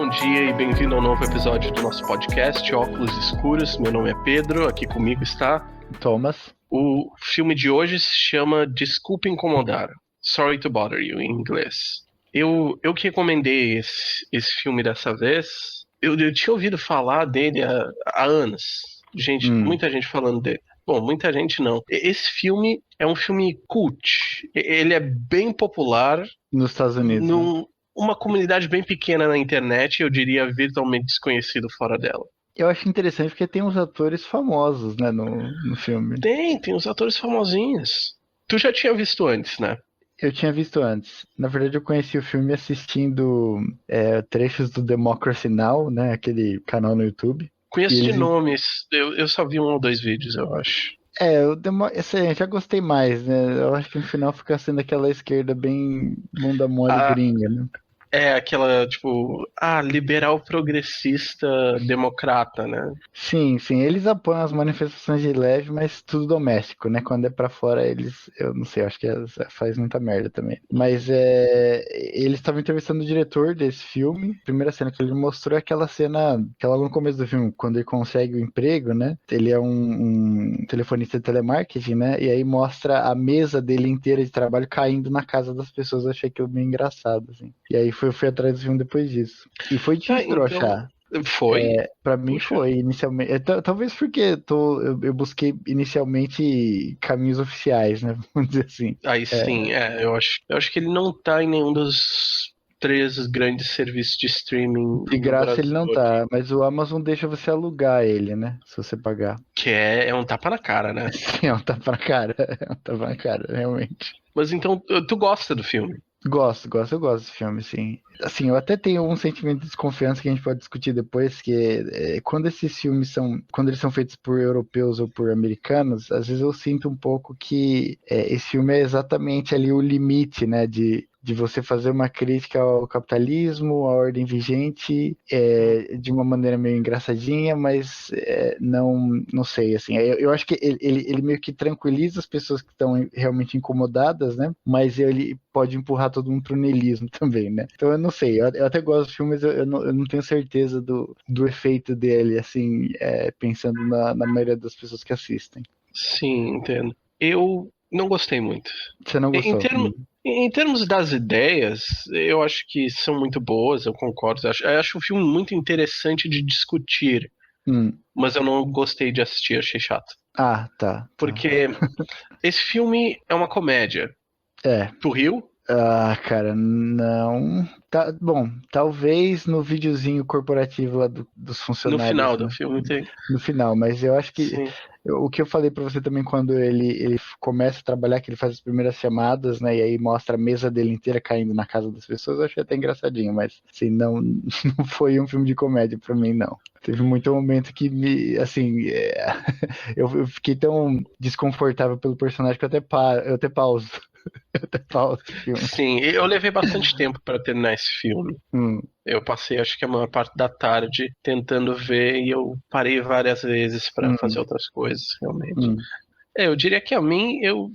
bom dia e bem-vindo ao novo episódio do nosso podcast Óculos Escuros. Meu nome é Pedro, aqui comigo está Thomas. O filme de hoje se chama Desculpe Incomodar, Sorry to Bother You, em inglês. Eu que recomendei esse filme dessa vez. Eu tinha ouvido falar dele há anos. Muita gente falando dele. Bom, muita gente não. Esse filme é um filme cult. Ele é bem popular nos Estados Unidos. Uma comunidade bem pequena na internet, eu diria virtualmente desconhecido fora dela. Eu acho interessante porque tem uns atores famosos, né, no filme. Tem uns atores famosinhos. Tu já tinha visto antes, né? Eu tinha visto antes. Na verdade, eu conheci o filme assistindo trechos do Democracy Now!, né, aquele canal no YouTube. Conheço de nomes, eu só vi 1 ou 2 vídeos, eu acho. Já gostei mais, né? Eu acho que no final fica sendo aquela esquerda bem bunda mole gringa, né? É aquela, tipo, liberal progressista democrata, né? Sim, eles apoiam as manifestações de leve, mas tudo doméstico, né? Quando é pra fora, eu não sei, acho que faz muita merda também. Mas eles estavam entrevistando o diretor desse filme. A primeira cena que ele mostrou é aquela cena, logo no começo do filme, quando ele consegue o emprego, né? Ele é um telefonista de telemarketing, né? E aí mostra a mesa dele inteira de trabalho caindo na casa das pessoas. Eu achei aquilo bem engraçado, assim. E aí fui atrás do filme depois disso. E foi difícil de eu achar. Foi? Pra mim foi, inicialmente. Talvez porque eu busquei inicialmente caminhos oficiais, né? Vamos dizer assim. Aí sim, eu acho que ele não tá em nenhum dos 3 grandes serviços de streaming. De graça ele não tá, mas o Amazon deixa você alugar ele, né? Se você pagar. Que é um tapa na cara, né? Sim, é um tapa na cara. É um tapa na cara, realmente. Mas então, tu gosta do filme? Eu gosto desse filme, sim. Assim, eu até tenho um sentimento de desconfiança que a gente pode discutir depois, que quando esses filmes quando eles são feitos por europeus ou por americanos, às vezes eu sinto um pouco que esse filme é exatamente ali o limite, né, de você fazer uma crítica ao capitalismo, à ordem vigente, de uma maneira meio engraçadinha, mas não sei, assim, eu acho que ele meio que tranquiliza as pessoas que estão realmente incomodadas, né, mas ele pode empurrar todo mundo pro niilismo também, né, então eu não sei, eu até gosto dos filmes, eu não tenho certeza do efeito dele, assim, pensando na maioria das pessoas que assistem. Sim, entendo. Eu não gostei muito. Você não gostou? Em termos das ideias, eu acho que são muito boas, eu concordo. Eu acho o filme muito interessante de discutir, mas eu não gostei de assistir, achei chato. Ah, tá. Porque esse filme é uma comédia. Tu riu? Ah, cara, não. Tá, bom, talvez no videozinho corporativo lá dos funcionários. No final do né? filme tem. No final, mas eu acho que Sim. o que eu falei pra você também quando ele começa a trabalhar, que ele faz as primeiras chamadas, né? E aí mostra a mesa dele inteira caindo na casa das pessoas, eu achei até engraçadinho, mas assim, não foi um filme de comédia pra mim, não. Teve muito momento que eu fiquei tão desconfortável pelo personagem que eu até pauso. O filme. Sim, eu levei bastante tempo para terminar esse filme. Eu passei, acho que a maior parte da tarde tentando ver e eu parei várias vezes para fazer outras coisas, realmente. Eu diria que a mim, eu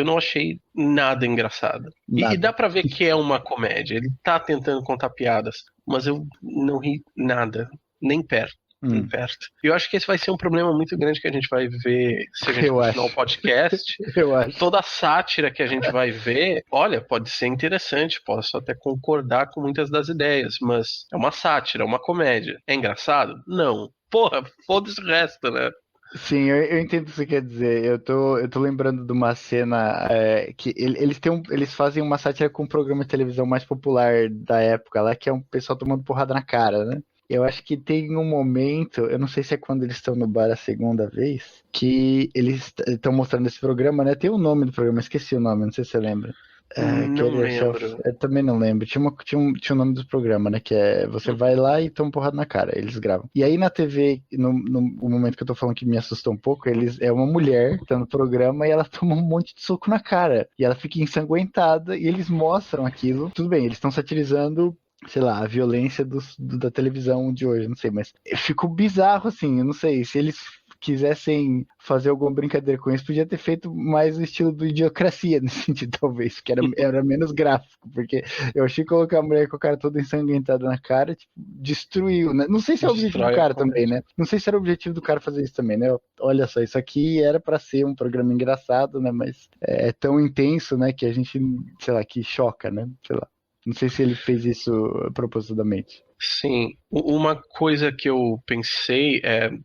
não achei nada engraçado. E dá pra ver que é uma comédia. Ele tá tentando contar piadas, mas eu não ri nada, nem perto. Nem perto. Eu acho que esse vai ser um problema muito grande que a gente vai ver se a gente continuar o podcast. Eu acho. Toda a sátira que a gente vai ver, pode ser interessante, posso até concordar com muitas das ideias, mas é uma sátira, é uma comédia. É engraçado? Não. Porra, foda-se o resto, né? Sim, eu entendo o que você quer dizer. Eu tô lembrando de uma cena que eles fazem uma sátira com um programa de televisão mais popular da época lá, que é um pessoal tomando porrada na cara, né? Eu acho que tem um momento, eu não sei se é quando eles estão no bar a segunda vez, que eles estão mostrando esse programa, né? Tem o nome do programa, esqueci o nome, não sei se você lembra. Não lembro. Eu também não lembro. Tinha o nome do programa, né? Que é você vai lá e toma porrada na cara. Eles gravam. E aí na TV, no momento que eu tô falando que me assustou um pouco, é uma mulher que tá no programa e ela toma um monte de soco na cara. E ela fica ensanguentada e eles mostram aquilo. Tudo bem, eles estão satirizando, sei lá, a violência da televisão de hoje, não sei, mas ficou bizarro assim, eu não sei, se eles quisessem fazer alguma brincadeira com isso, podia ter feito mais o estilo do Idiocracia, nesse sentido, talvez, porque era menos gráfico, porque eu achei que colocar a mulher com a cara toda ensanguentada na cara, tipo, destruiu, né? Não sei se é o objetivo do cara também, né? Não sei se era o objetivo do cara fazer isso também, né? Olha só, isso aqui era pra ser um programa engraçado, né? Mas é tão intenso, né, que a gente, sei lá, que choca, né? Sei lá. Não sei se ele fez isso propositadamente. Sim, uma coisa que eu pensei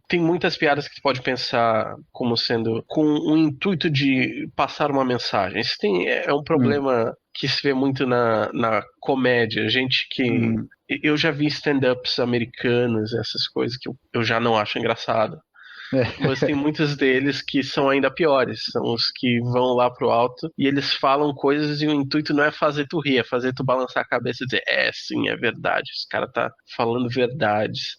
tem muitas piadas que você pode pensar como sendo com o intuito de passar uma mensagem. Isso é um problema que se vê muito na comédia. Gente que... Eu já vi stand-ups americanos, essas coisas que eu já não acho engraçado. Mas tem muitos deles que são ainda piores. São os que vão lá pro alto e eles falam coisas e o intuito não é fazer tu rir, é fazer tu balançar a cabeça e dizer, sim, é verdade, esse cara tá falando verdades.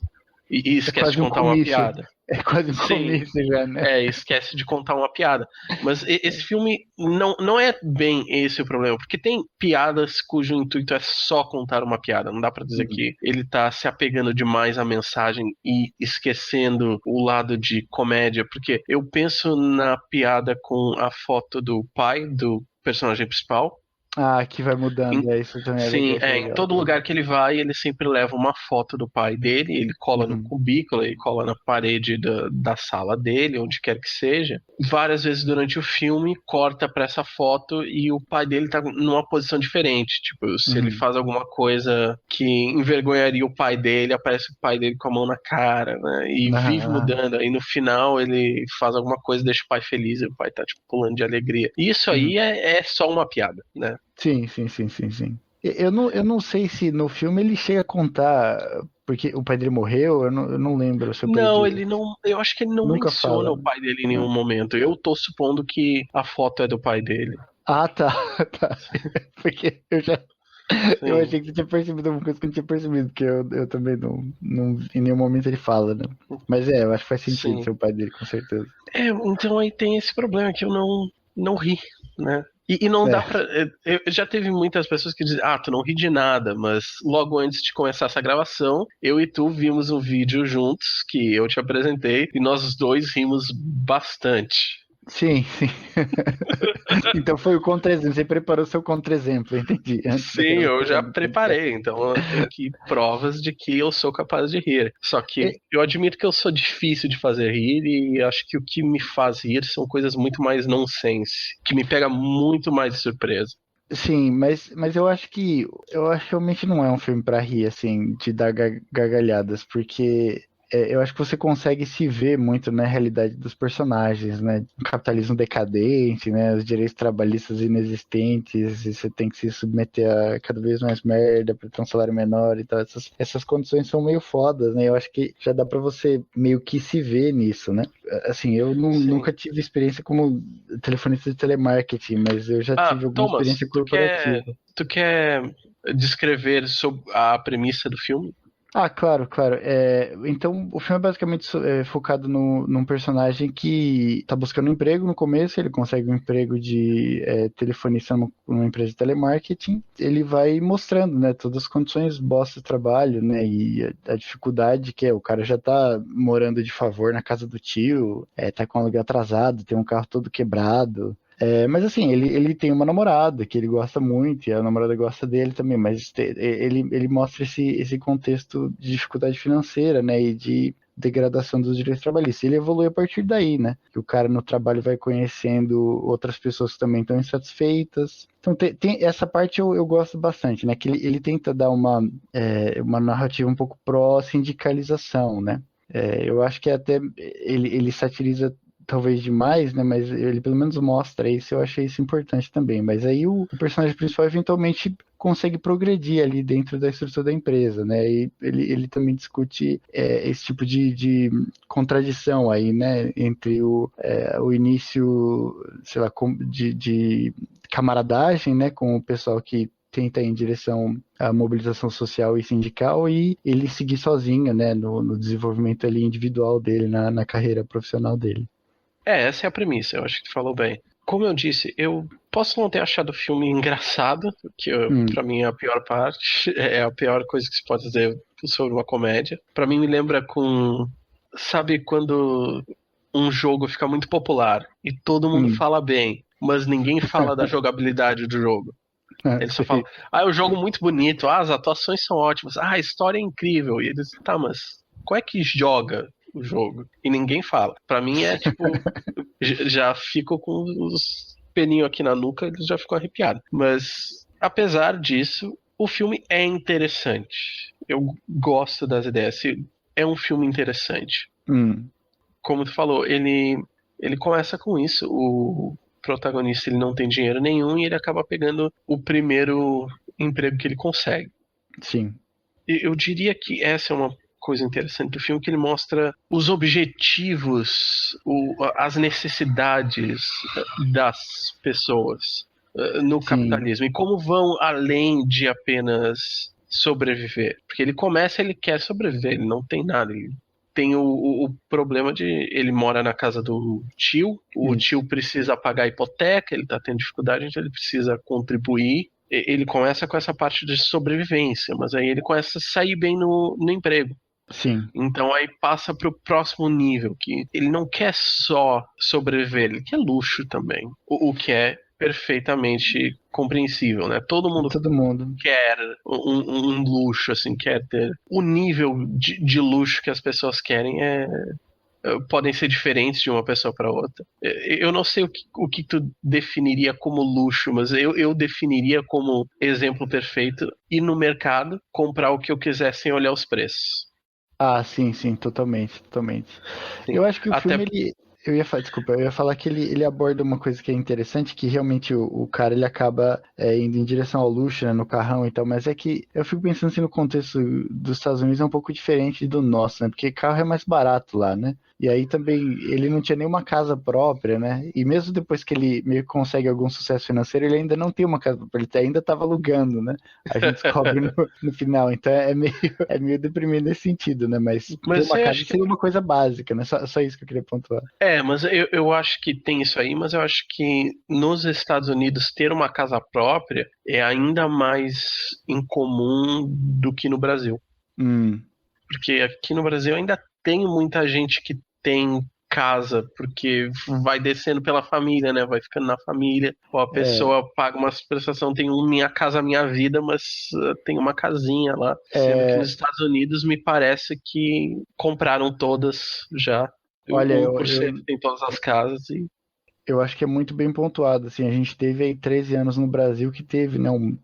E esquece de contar uma piada. É quase um comício já, né? Esquece de contar uma piada. Mas esse filme não é bem esse o problema, porque tem piadas cujo intuito é só contar uma piada. Não dá pra dizer que ele tá se apegando demais à mensagem e esquecendo o lado de comédia, porque eu penso na piada com a foto do pai do personagem principal. Que vai mudando, isso também é Sim, legal. em todo lugar que ele vai, ele sempre leva uma foto do pai dele, ele cola no cubículo, ele cola na parede da sala dele, onde quer que seja. Várias vezes durante o filme, corta pra essa foto e o pai dele tá numa posição diferente. Tipo, se ele faz alguma coisa que envergonharia o pai dele, aparece o pai dele com a mão na cara, né? E vive mudando. Aí no final ele faz alguma coisa, deixa o pai feliz e o pai tá, tipo, pulando de alegria. E isso aí é só uma piada, né? Sim. Eu não sei se no filme ele chega a contar, porque o pai dele morreu, eu não lembro se o pai Não, dele... ele não. Eu acho que ele não Nunca menciona fala. o pai dele em nenhum momento. Eu tô supondo que a foto é do pai dele. Tá. Porque eu Sim. achei que você tinha percebido alguma coisa que eu não tinha percebido, porque eu também não em nenhum momento ele fala, né? Mas eu acho que faz sentido ser o pai dele, com certeza. Então aí tem esse problema que eu não ri, né? E não dá pra. Já teve muitas pessoas que dizem, tu não ri de nada, mas logo antes de começar essa gravação, eu e tu vimos um vídeo juntos que eu te apresentei e nós dois rimos bastante. Sim. Então foi o contra-exemplo. Você preparou seu contra-exemplo, entendi. Sim, eu já preparei, então eu tenho aqui provas de que eu sou capaz de rir. Só que eu admito que eu sou difícil de fazer rir e acho que o que me faz rir são coisas muito mais nonsense, que me pega muito mais de surpresa. Sim, mas eu acho que realmente não é um filme pra rir, assim, de dar gargalhadas, porque eu acho que você consegue se ver muito na realidade dos personagens, né? O capitalismo decadente, né? Os direitos trabalhistas inexistentes, e você tem que se submeter a cada vez mais merda para ter um salário menor e tal. Essas condições são meio fodas, né? Eu acho que já dá para você meio que se ver nisso, né? Assim, eu nunca tive experiência como telefonista de telemarketing, mas eu já tive alguma Thomas, experiência corporativa. tu quer descrever sobre a premissa do filme? Claro. Então, o filme é basicamente focado num personagem que tá buscando um emprego no começo, ele consegue um emprego de telefonista numa empresa de telemarketing. Ele vai mostrando, né, todas as condições bosta do trabalho, né, e a dificuldade que o cara já tá morando de favor na casa do tio, tá com aluguel atrasado, tem um carro todo quebrado. Mas assim, ele tem uma namorada que ele gosta muito, e a namorada gosta dele também, mas ele mostra esse contexto de dificuldade financeira, né, e de degradação dos direitos trabalhistas. Ele evolui a partir daí, né, que o cara no trabalho vai conhecendo outras pessoas que também estão insatisfeitas. Então tem essa parte eu gosto bastante, né, que ele tenta dar uma narrativa um pouco pró-sindicalização, né. Eu acho que até ele satiriza talvez demais, né? Mas ele pelo menos mostra isso, eu achei isso importante também. Mas aí o personagem principal eventualmente consegue progredir ali dentro da estrutura da empresa, né? E ele também discute esse tipo de contradição aí, né? Entre o início, sei lá, de camaradagem, né? Com o pessoal que tenta ir em direção à mobilização social e sindical e ele seguir sozinho, né? No desenvolvimento ali individual dele, na carreira profissional dele. Essa é a premissa, eu acho que tu falou bem. Como eu disse, eu posso não ter achado o filme engraçado, que pra mim é a pior parte, é a pior coisa que se pode dizer sobre uma comédia. Pra mim me lembra com... Sabe quando um jogo fica muito popular e todo mundo fala bem, mas ninguém fala da jogabilidade do jogo. Eles só falam, é um jogo muito bonito, as atuações são ótimas, a história é incrível. E eles, tá, mas qual é que joga o jogo? E ninguém fala. Pra mim é tipo, já fico com os pelinhos aqui na nuca, eles já ficam arrepiados. Mas, apesar disso, o filme é interessante. Eu gosto das ideias. É um filme interessante. Como tu falou, ele começa com isso. O protagonista ele não tem dinheiro nenhum e ele acaba pegando o primeiro emprego que ele consegue. Sim. Eu diria que essa é uma coisa interessante do filme, que ele mostra os objetivos, as necessidades das pessoas no capitalismo e como vão além de apenas sobreviver. Porque ele quer sobreviver, ele não tem nada, ele tem o problema de ele mora na casa do tio, o tio precisa pagar a hipoteca, ele tá tendo dificuldade, então ele precisa contribuir. Ele começa com essa parte de sobrevivência, mas aí ele começa a sair bem no emprego. Sim. Então aí passa pro próximo nível, que ele não quer só sobreviver, ele quer luxo também. O que é perfeitamente compreensível, né? Todo mundo quer um luxo, assim, quer ter. O nível de luxo que as pessoas querem podem ser diferentes de uma pessoa para outra. Eu não sei o que tu definiria como luxo, mas eu definiria como exemplo perfeito ir no mercado, comprar o que eu quiser sem olhar os preços. Ah, sim, totalmente. Sim. Eu acho que o filme, eu ia falar que ele aborda uma coisa que é interessante, que realmente o cara ele acaba indo em direção ao luxo, né, no carrão e tal, mas é que eu fico pensando assim no contexto dos Estados Unidos é um pouco diferente do nosso, né, porque carro é mais barato lá, né, e aí também ele não tinha nenhuma casa própria, né, e mesmo depois que ele meio que consegue algum sucesso financeiro, ele ainda não tem uma casa própria, ele ainda estava alugando, né, a gente descobre no final, então é meio deprimente nesse sentido, né, mas ter uma casa seria uma coisa básica, né, só isso que eu queria pontuar. Mas eu acho que tem isso aí, mas eu acho que nos Estados Unidos ter uma casa própria é ainda mais incomum do que no Brasil. Porque aqui no Brasil ainda tem muita gente que tem casa, porque vai descendo pela família, né? Vai ficando na família. Ou a pessoa paga uma prestação, tem Minha Casa Minha Vida, mas tem uma casinha lá. Sendo que nos Estados Unidos me parece que compraram todas já. Olha, 1% tem todas as casas e... Eu acho que é muito bem pontuado, assim, a gente teve aí 13 anos no Brasil que teve, né, um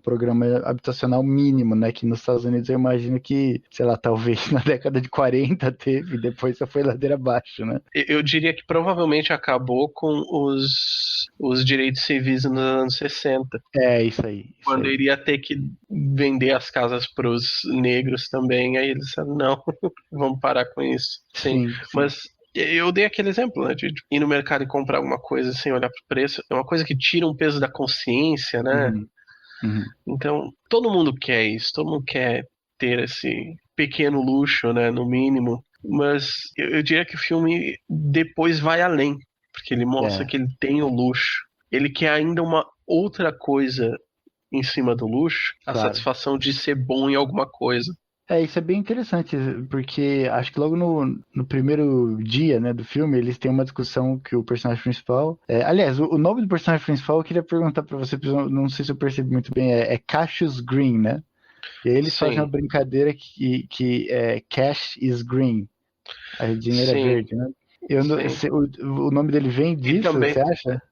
programa habitacional mínimo, né, que nos Estados Unidos eu imagino que, sei lá, talvez na década de 40 teve, depois só foi ladeira abaixo, né. Eu diria que provavelmente acabou com os direitos civis nos anos 60. Isso aí. Quando iria ter que vender as casas para os negros também, aí eles disseram, não, vamos parar com isso. Sim. Mas eu dei aquele exemplo, né, de ir no mercado e comprar alguma coisa sem olhar para o preço. É uma coisa que tira um peso da consciência, né? Então, todo mundo quer isso, todo mundo quer ter esse pequeno luxo, né, no mínimo. Mas eu diria que o filme depois vai além, porque ele mostra que ele tem o luxo. Ele quer ainda uma outra coisa em cima do luxo, a satisfação de ser bom em alguma coisa. Isso é bem interessante, porque acho que logo no primeiro dia, né, do filme, eles têm uma discussão que o personagem principal... aliás, o nome do personagem principal eu queria perguntar pra você, não sei se eu percebi muito bem, é Cassius Green, né? E aí eles fazem uma brincadeira que é Cash is Green, a dinheiro é verde, né? O nome dele vem disso, você acha?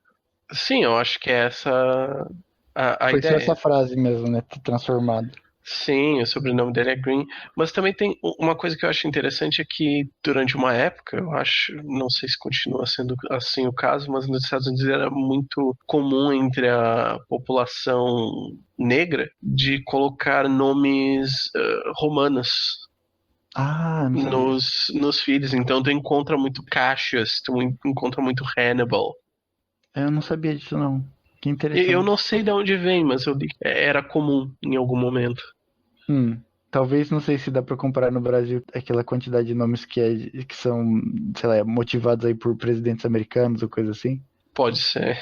Sim, eu acho que é essa a Foi ideia. só essa frase mesmo, né, transformado. Sim, o sobrenome dele é Green, mas também tem uma coisa que eu acho interessante é que durante uma época, eu acho, não sei se continua sendo assim o caso, mas nos Estados Unidos era muito comum entre a população negra de colocar nomes romanos nos filhos. Então tu encontra muito Cassius, tu encontra muito Hannibal. Eu não sabia disso não. Que interessante. Eu não sei de onde vem, mas eu li que era comum em algum momento. Talvez, não sei se dá pra comparar no Brasil aquela quantidade de nomes que são, sei lá, motivados aí por presidentes americanos ou coisa assim. Pode ser,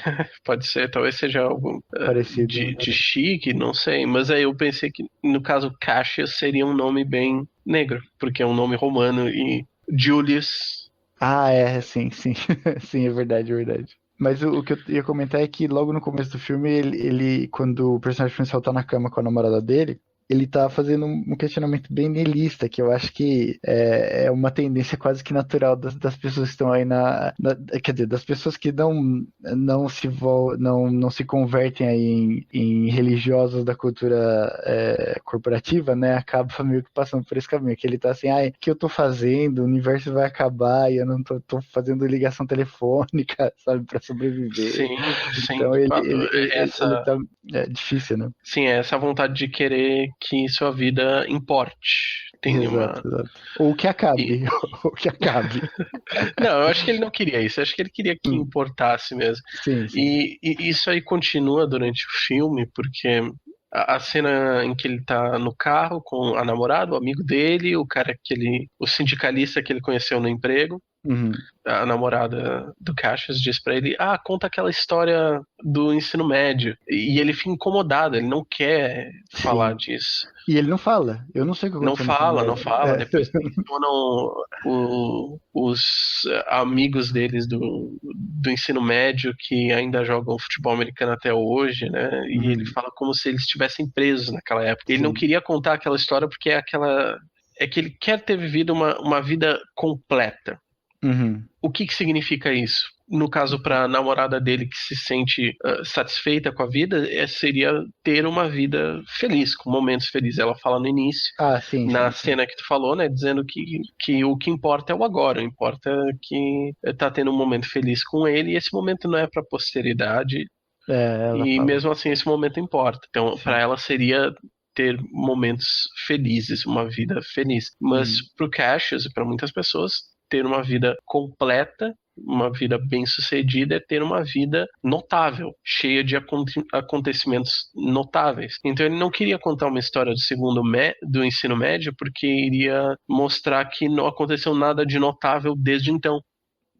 talvez seja algo parecido de chique, não sei, mas aí eu pensei que no caso Cassius seria um nome bem negro, porque é um nome romano e Julius Ah, sim, sim. Sim, é verdade, é verdade. Mas o que eu ia comentar é que logo no começo do filme, quando o personagem principal tá na cama com a namorada dele, ele tá fazendo um questionamento bem niilista, que eu acho que é uma tendência quase que natural das pessoas que estão aí quer dizer, das pessoas que não se convertem aí em religiosos da cultura corporativa, né? Acaba meio que passando por esse caminho, que ele tá assim, o que eu tô fazendo? O universo vai acabar e eu não tô fazendo ligação telefônica, sabe, para sobreviver. Sim, sim. Então ele Essa, tá. É difícil, né? sim, essa vontade de querer que sua vida importe. Tem Exato, uma. exato. Ou que E- acabe, ou que acabe. Não, eu acho que ele não queria isso. Eu acho que ele queria que Hum, importasse mesmo. sim, sim. E isso aí continua durante o filme, porque a cena em que ele tá no carro com a namorada, o amigo dele, o sindicalista que ele conheceu no emprego. Uhum. A namorada do Cassius diz pra ele: Ah, conta aquela história do ensino médio. E ele fica incomodado, ele não quer falar Sim. disso. E ele não fala. Eu não sei o que Não aconteceu no ensino fala, não médio. fala. É. Depois mencionam os amigos deles do ensino médio que ainda jogam futebol americano até hoje, né? E ele Uhum. fala como se eles estivessem presos naquela época. Ele não Sim. queria contar aquela história porque é que ele quer ter vivido uma vida completa. Uhum. O que que significa isso? No caso, para a namorada dele que se sente satisfeita com a vida, seria ter uma vida feliz, com momentos felizes. Ela fala no início, Ah, sim, na sim, sim. cena que tu falou, né, dizendo que o que importa é o agora, o importa é que tá tendo um momento feliz com ele e esse momento não é para posteridade É, ela e fala. mesmo assim esse momento importa. Então, para Sim. ela seria ter momentos felizes, uma vida feliz. Mas Uhum. para o Cassius e para muitas pessoas, ter uma vida completa, uma vida bem-sucedida é ter uma vida notável, cheia de acontecimentos notáveis. Então ele não queria contar uma história do ensino médio porque iria mostrar que não aconteceu nada de notável desde então.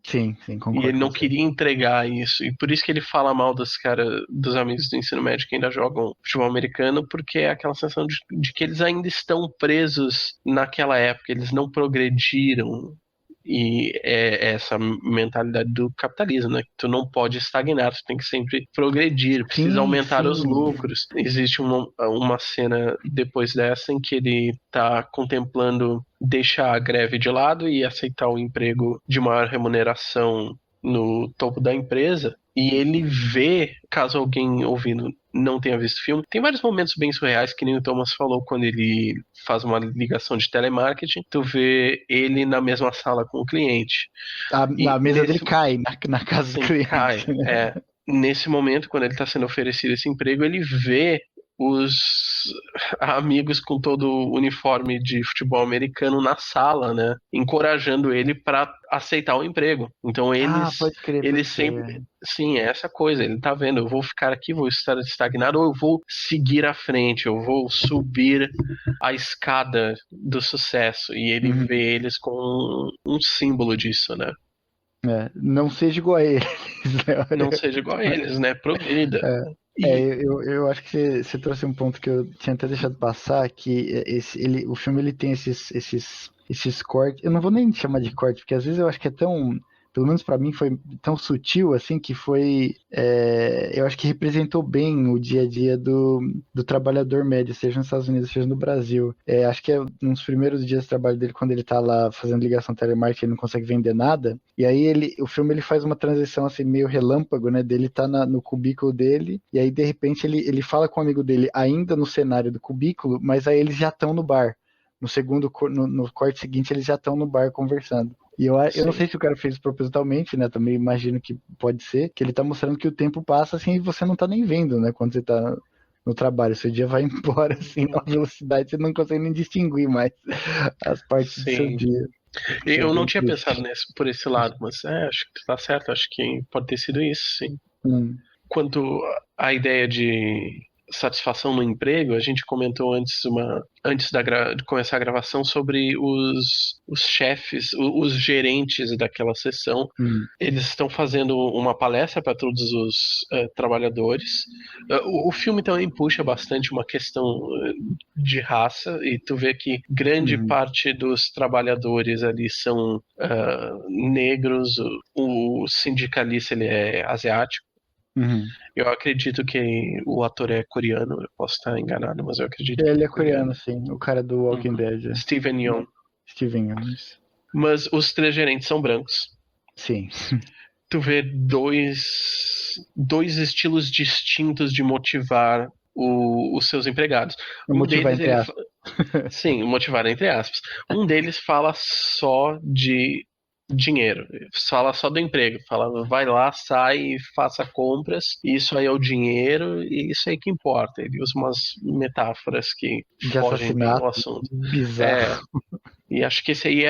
Sim, sim, E concordo ele com não você. queria entregar isso. E por isso que ele fala mal dos caras, dos amigos do ensino médio que ainda jogam futebol americano, porque é aquela sensação de que eles ainda estão presos naquela época, eles não progrediram. E é essa mentalidade do capitalismo, né? Tu não pode estagnar, tu tem que sempre progredir, precisa Sim, aumentar os sim. lucros. Existe uma cena depois dessa em que ele tá contemplando deixar a greve de lado e aceitar o emprego de maior remuneração no topo da empresa. E ele vê, caso alguém ouvindo não tenha visto o filme, tem vários momentos bem surreais, que nem o Thomas falou quando ele faz uma ligação de telemarketing, tu vê ele na mesma sala com o cliente. A E mesa dele cai na casa do sim, cliente. cai. Nesse momento, quando ele está sendo oferecido esse emprego, ele vê os amigos com todo o uniforme de futebol americano na sala, né? Encorajando ele para aceitar o emprego. Então Ah, eles pode sempre, crer. sim, é essa coisa. Ele tá vendo, eu vou ficar aqui, vou estar estagnado, ou eu vou seguir à frente, eu vou subir a escada do sucesso. E ele Uhum. vê eles como um símbolo disso, né? Não seja igual a eles, né? Não seja igual a eles, né? Progrida. E Eu acho que você trouxe um ponto que eu tinha até deixado passar, que o filme ele tem esses cortes. Eu não vou nem chamar de corte, porque às vezes eu acho que é tão, pelo menos para mim foi tão sutil assim que eu acho que representou bem o dia a dia do trabalhador médio, seja nos Estados Unidos, seja no Brasil. Acho que é nos primeiros dias de trabalho dele, quando ele tá lá fazendo ligação telemarketing, ele não consegue vender nada. E aí o filme ele faz uma transição assim meio relâmpago, né? Dele tá no cubículo dele, e aí de repente ele fala com o amigo dele ainda no cenário do cubículo, mas aí eles já estão no bar. No corte seguinte, eles já estão no bar conversando. E eu não sim, sei se o cara fez propositalmente, né? Também imagino que pode ser, que ele tá mostrando que o tempo passa assim e você não tá nem vendo, né? Quando você tá no trabalho. Seu dia vai embora assim, numa velocidade, você não consegue nem distinguir mais as partes do seu sim. dia. Isso é Eu não bem tinha pensado triste. por esse lado, mas acho que tá certo, acho que pode ter sido isso, sim. Hum, Quanto à ideia de satisfação no emprego, a gente comentou antes de começar a gravação sobre os chefes, os gerentes daquela sessão. Eles estão fazendo uma palestra para todos os trabalhadores. O filme também puxa bastante uma questão de raça, e tu vê que grande parte dos trabalhadores ali são negros. O sindicalista, ele é asiático. Eu acredito que o ator é coreano, eu posso estar enganado, mas eu acredito que ele é coreano, sim, o cara do Walking Dead. Steven Yeun. Mas os 3 gerentes são brancos. Sim. Tu vê dois estilos distintos de motivar os seus empregados. Motivar entre aspas. Sim, motivar entre aspas. Um deles fala só de dinheiro, fala só do emprego, fala vai lá, sai e faça compras, isso aí é o dinheiro e isso aí que importa. Ele usa umas metáforas que fogem do assunto. Bizarro. E acho que esse aí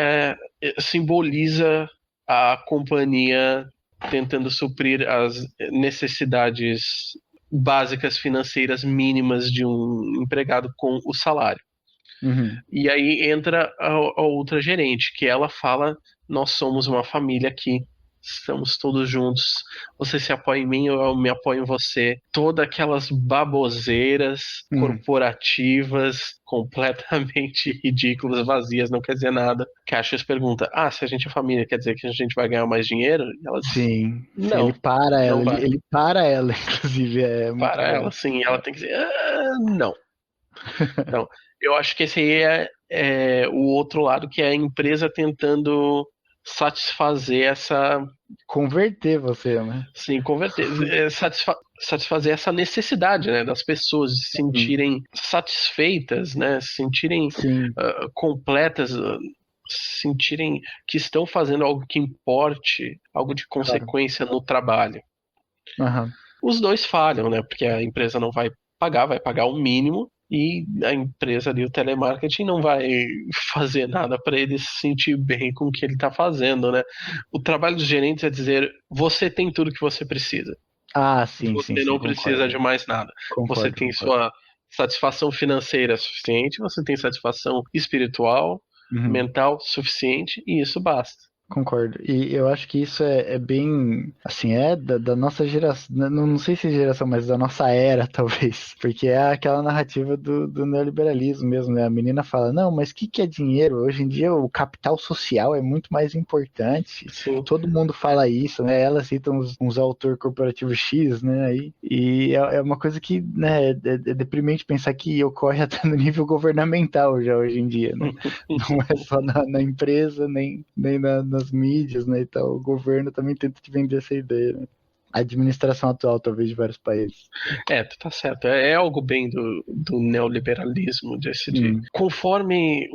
simboliza a companhia tentando suprir as necessidades básicas financeiras mínimas de um empregado com o salário. E aí entra a outra gerente, que ela fala: nós somos uma família aqui, estamos todos juntos, você se apoia em mim, eu me apoio em você. Todas aquelas baboseiras corporativas completamente ridículas, vazias, não quer dizer nada. Cassius pergunta: se a gente é família, quer dizer que a gente vai ganhar mais dinheiro? E ela diz: sim, não, ele para ela, ele para ela, inclusive. Para ela, sim, ela tem que dizer: não. Então, eu acho que esse aí é o outro lado, que é a empresa tentando satisfazer essa... Converter você, né? Sim, converter. Satisfazer essa necessidade, né, das pessoas de se sentirem satisfeitas, né, se sentirem completas, sentirem que estão fazendo algo que importe, algo de consequência no trabalho. Os dois falham, né, porque a empresa não vai pagar o mínimo, e a empresa ali, o telemarketing, não vai fazer nada para ele se sentir bem com o que ele está fazendo, né? O trabalho dos gerentes é dizer: você tem tudo que você precisa. Sim. Você não precisa de mais nada. Você tem sua satisfação financeira suficiente, você tem satisfação espiritual, mental suficiente, e isso basta. Concordo. E eu acho que isso é bem, assim, da nossa geração, não sei se geração, mas da nossa era, talvez. Porque é aquela narrativa do neoliberalismo mesmo, né? A menina fala: não, mas o que é dinheiro? Hoje em dia o capital social é muito mais importante. Sim. Todo mundo fala isso, né? Ela cita uns autores corporativos X, né? E é uma coisa que, né, é deprimente pensar que ocorre até no nível governamental já hoje em dia, né? Não é só na empresa, nem nas mídias, né, e tal. O governo também tenta te vender essa ideia, né? A administração atual, talvez, de vários países. Tu tá certo. É algo bem do neoliberalismo, conforme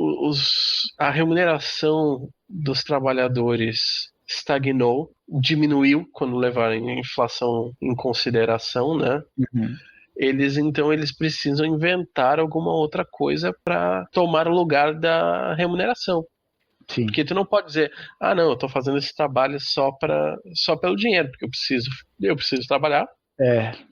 a remuneração dos trabalhadores estagnou, diminuiu quando levarem a inflação em consideração, né? Eles precisam inventar alguma outra coisa para tomar o lugar da remuneração. Sim. Porque tu não pode dizer: não, eu tô fazendo esse trabalho só pelo dinheiro, porque eu preciso trabalhar,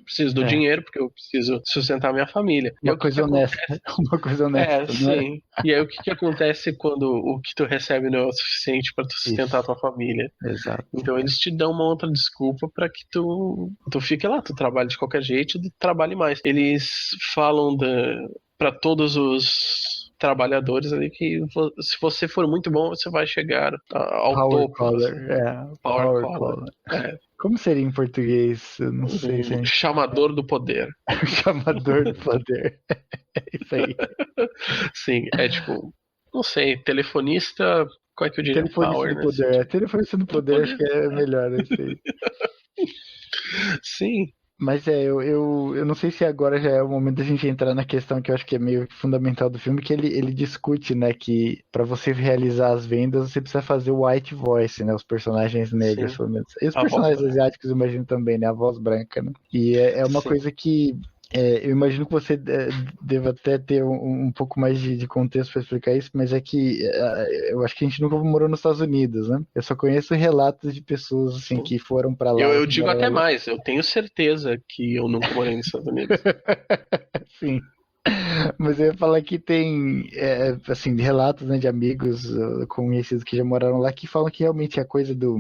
preciso do dinheiro, porque eu preciso sustentar minha família. Uma coisa honesta. Uma coisa honesta. Sim. E aí o que acontece quando o que tu recebe não é o suficiente para tu sustentar a tua família? Exato. Então eles te dão uma outra desculpa para que tu fique lá, tu trabalhe de qualquer jeito e trabalhe mais. Eles falam para todos os trabalhadores ali que se você for muito bom, você vai chegar ao Power topo. Caller. Power Caller. Como seria em português? Eu não sei. Chamador do poder. Chamador do poder. Isso aí. Sim, tipo, não sei, telefonista, qual é que eu diria? Telefonista do poder. Telefonista do poder, acho que é melhor isso aí. Sim. Mas eu não sei se agora já é o momento da gente entrar na questão que eu acho que é meio fundamental do filme, que ele discute, né, que para você realizar as vendas, você precisa fazer o white voice, né, os personagens negros, pelo menos. E os personagens asiáticos, eu imagino também, né, a voz branca, né. E é uma coisa que Eu imagino que você deva até ter um pouco mais de contexto para explicar isso, mas é que eu acho que a gente nunca morou nos Estados Unidos, né? Eu só conheço relatos de pessoas assim Sim. que foram para lá ou Eu que digo moraram até lá. mais, eu tenho certeza que eu nunca morei nos Estados Unidos. Sim. Mas eu ia falar que tem, assim, relatos, né, de amigos conhecidos que já moraram lá que falam que realmente é coisa do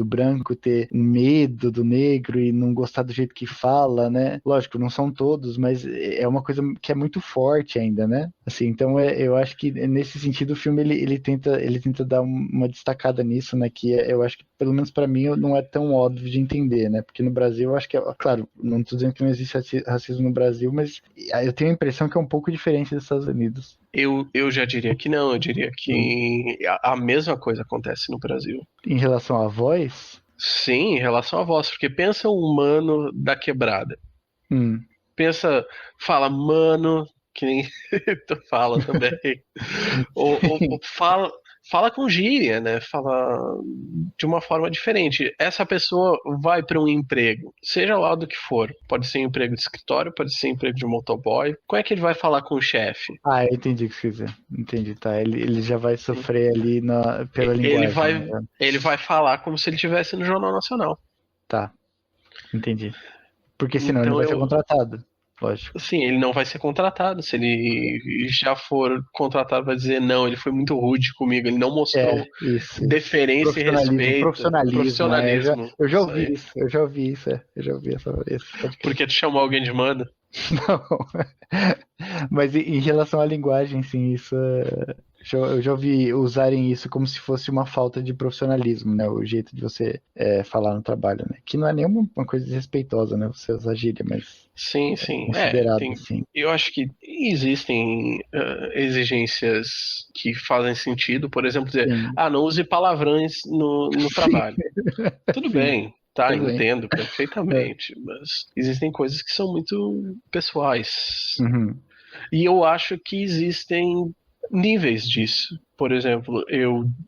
branco ter medo do negro e não gostar do jeito que fala, né? Lógico, não são todos, mas é uma coisa que é muito forte ainda, né? Assim, então eu acho que nesse sentido o filme ele tenta dar uma destacada nisso, né? Que eu acho que pelo menos para mim não é tão óbvio de entender, né? Porque no Brasil eu acho que claro, não estou dizendo que não existe racismo no Brasil, mas eu tenho a impressão que é um pouco diferente dos Estados Unidos. Eu já diria que não, eu diria Hum. que a mesma coisa acontece no Brasil. Em relação à voz, Sim, em relação à voz, porque pensa um humano da quebrada. hum, Pensa, fala, mano, que nem tu fala também. Ou fala com gíria, né? Fala de uma forma diferente. Essa pessoa vai para um emprego, seja lá do que for. Pode ser um emprego de escritório, pode ser um emprego de motoboy. Como é que ele vai falar com o chefe? Ah, eu entendi o que você quiser. Entendi, tá. Ele já vai sofrer ali pela Ele linguagem, vai, né? ele vai falar como se ele estivesse no Jornal Nacional. Tá, entendi. Porque senão ele não Então vai ser contratado. Lógico. assim, ele não vai ser contratado. Se ele já for contratado, vai dizer não, ele foi muito rude comigo, ele não mostrou Isso. deferência e Profissionalismo, respeito, profissionalismo. profissionalismo. Eu já Isso ouvi aí. isso, eu já ouvi isso, eu já ouvi essa vez. Pode crer. Porque tu chamou alguém de mano? Não. Mas em relação à linguagem, sim, isso eu já ouvi usarem isso como se fosse uma falta de profissionalismo, né? O jeito de você falar no trabalho, né? Que não é nenhuma uma coisa desrespeitosa, né? Você usar gíria, mas Sim, é sim. considerado assim. Eu acho que existem exigências que fazem sentido. Por exemplo, dizer, Sim, não use palavrões no sim, trabalho. Tudo sim, bem, tá, tudo bem. entendo É. perfeitamente, mas existem coisas que são muito pessoais. Uhum. E eu acho que existem níveis disso. Por exemplo,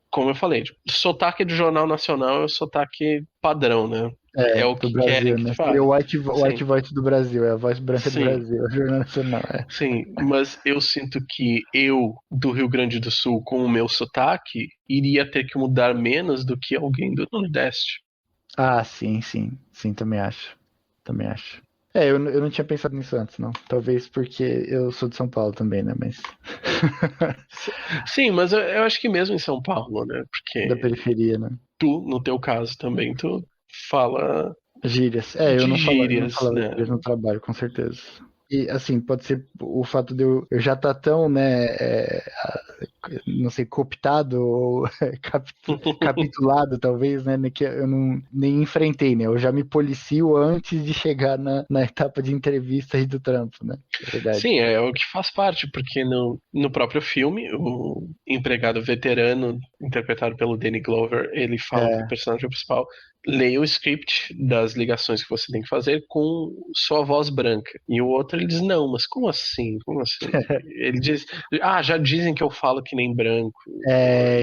como eu falei, tipo, sotaque do Jornal Nacional é o sotaque padrão, né? É o Do que querem Brasil, que né? tu Seria fale. o Sim, white voice do Brasil, é a voz branca do sim, Brasil, o Jornal Nacional, sim. Mas eu sinto que eu, do Rio Grande do Sul, com o meu sotaque, iria ter que mudar menos do que alguém do Nordeste. Ah, sim, sim, sim, também acho. Também acho. Eu não tinha pensado nisso antes, não. Talvez porque eu sou de São Paulo também, né? Mas. Sim, mas eu acho que mesmo em São Paulo, né? Da Porque periferia, né? tu, no teu caso também, tu fala Gírias. Eu de não gírias, falava né? gírias no trabalho, com certeza. E, assim, pode ser o fato de eu já estar tão, né, não sei, cooptado ou capitulado, talvez, né, que eu não nem enfrentei, né? Eu já me policio antes de chegar na etapa de entrevista e do trampo, né? É verdade. Sim, é o que faz parte, porque no próprio filme, o empregado veterano, interpretado pelo Danny Glover, ele fala pro É, personagem principal: leia o script das ligações que você tem que fazer com sua voz branca. E o outro ele diz: não, mas como assim? Como assim? Ele diz: já dizem que eu falo que nem branco.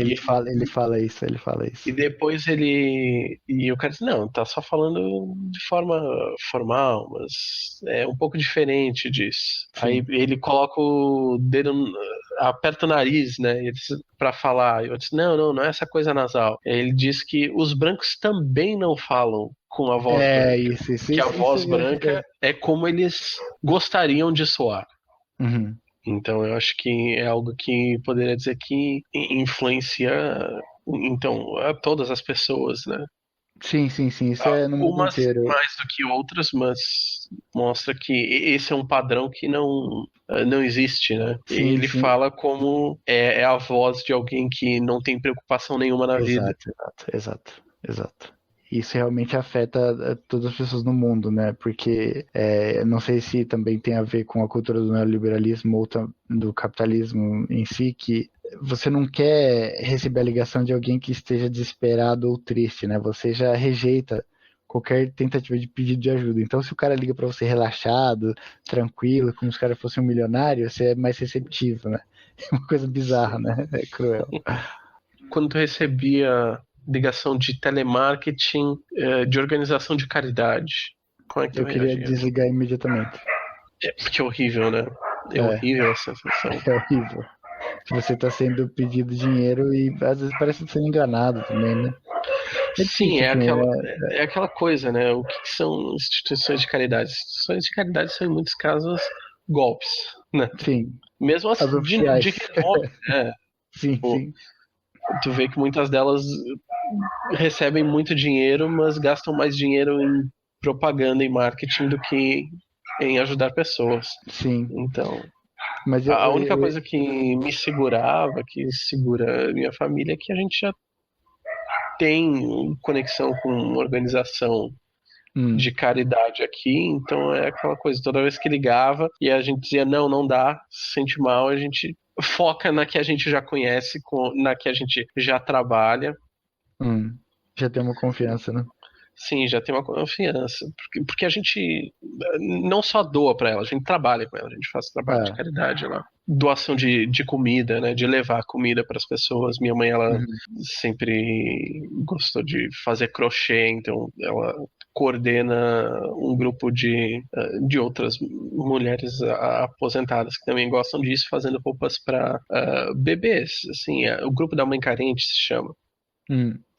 ele E fala, ele fala isso, ele fala E isso. depois ele. E o cara diz, não, tá só falando de forma formal, mas é um pouco diferente disso. Aí Sim. ele coloca o dedo, aperta o nariz, né? Ele diz, pra falar. Eu disse, não, não, não é essa coisa nasal. Aí ele diz que os brancos também não falam com a voz branca. Isso, Que a isso voz branca é como eles gostariam de soar. Uhum. Então eu acho que é algo que poderia dizer que influencia então a todas as pessoas, né? Sim, isso é no mundo Umas inteiro. mais do que outras, mas mostra que esse é um padrão que não existe, né? Sim, Ele sim. fala como é a voz de alguém que não tem preocupação nenhuma na vida. Exato. Isso realmente afeta todas as pessoas no mundo, né? Porque não sei se também tem a ver com a cultura do neoliberalismo ou do capitalismo em si, que você não quer receber a ligação de alguém que esteja desesperado ou triste, né? Você já rejeita qualquer tentativa de pedido de ajuda. Então, se o cara liga para você relaxado, tranquilo, como se o cara fosse um milionário, você é mais receptivo, né? É uma coisa bizarra, Sim. né? É cruel. Quando tu recebia ligação de telemarketing, de organização de caridade. Como é que tu Eu queria reagia? desligar imediatamente. Porque é horrível, né? É horrível a sensação. É horrível. Você tá sendo pedido dinheiro e às vezes parece ser enganado também, né? É Sim, difícil, assim, é aquela coisa, né? O que são instituições de caridade? Instituições de caridade são, em muitos casos, golpes, né? Sim, Mesmo as as de oficiais. renome, né? Sim, Pô, sim. tu vê que muitas delas recebem muito dinheiro, mas gastam mais dinheiro em propaganda e marketing do que em ajudar pessoas. Sim. Então, Mas a única coisa que me segurava, que segura a minha família, é que a gente já tem conexão com uma organização de caridade aqui, então é aquela coisa, toda vez que ligava e a gente dizia não, não dá, se sente mal, a gente foca na que a gente já conhece, na que a gente já trabalha. Já tem uma confiança, né? Sim, já tem uma confiança, porque a gente não só doa para ela, a gente trabalha com ela, a gente faz trabalho de Ah, caridade lá. Doação de comida, né, de levar comida para as pessoas. Minha mãe, ela sempre gostou de fazer crochê, então ela coordena um grupo de outras mulheres aposentadas que também gostam disso, fazendo roupas para bebês. Assim, o grupo da mãe carente se chama.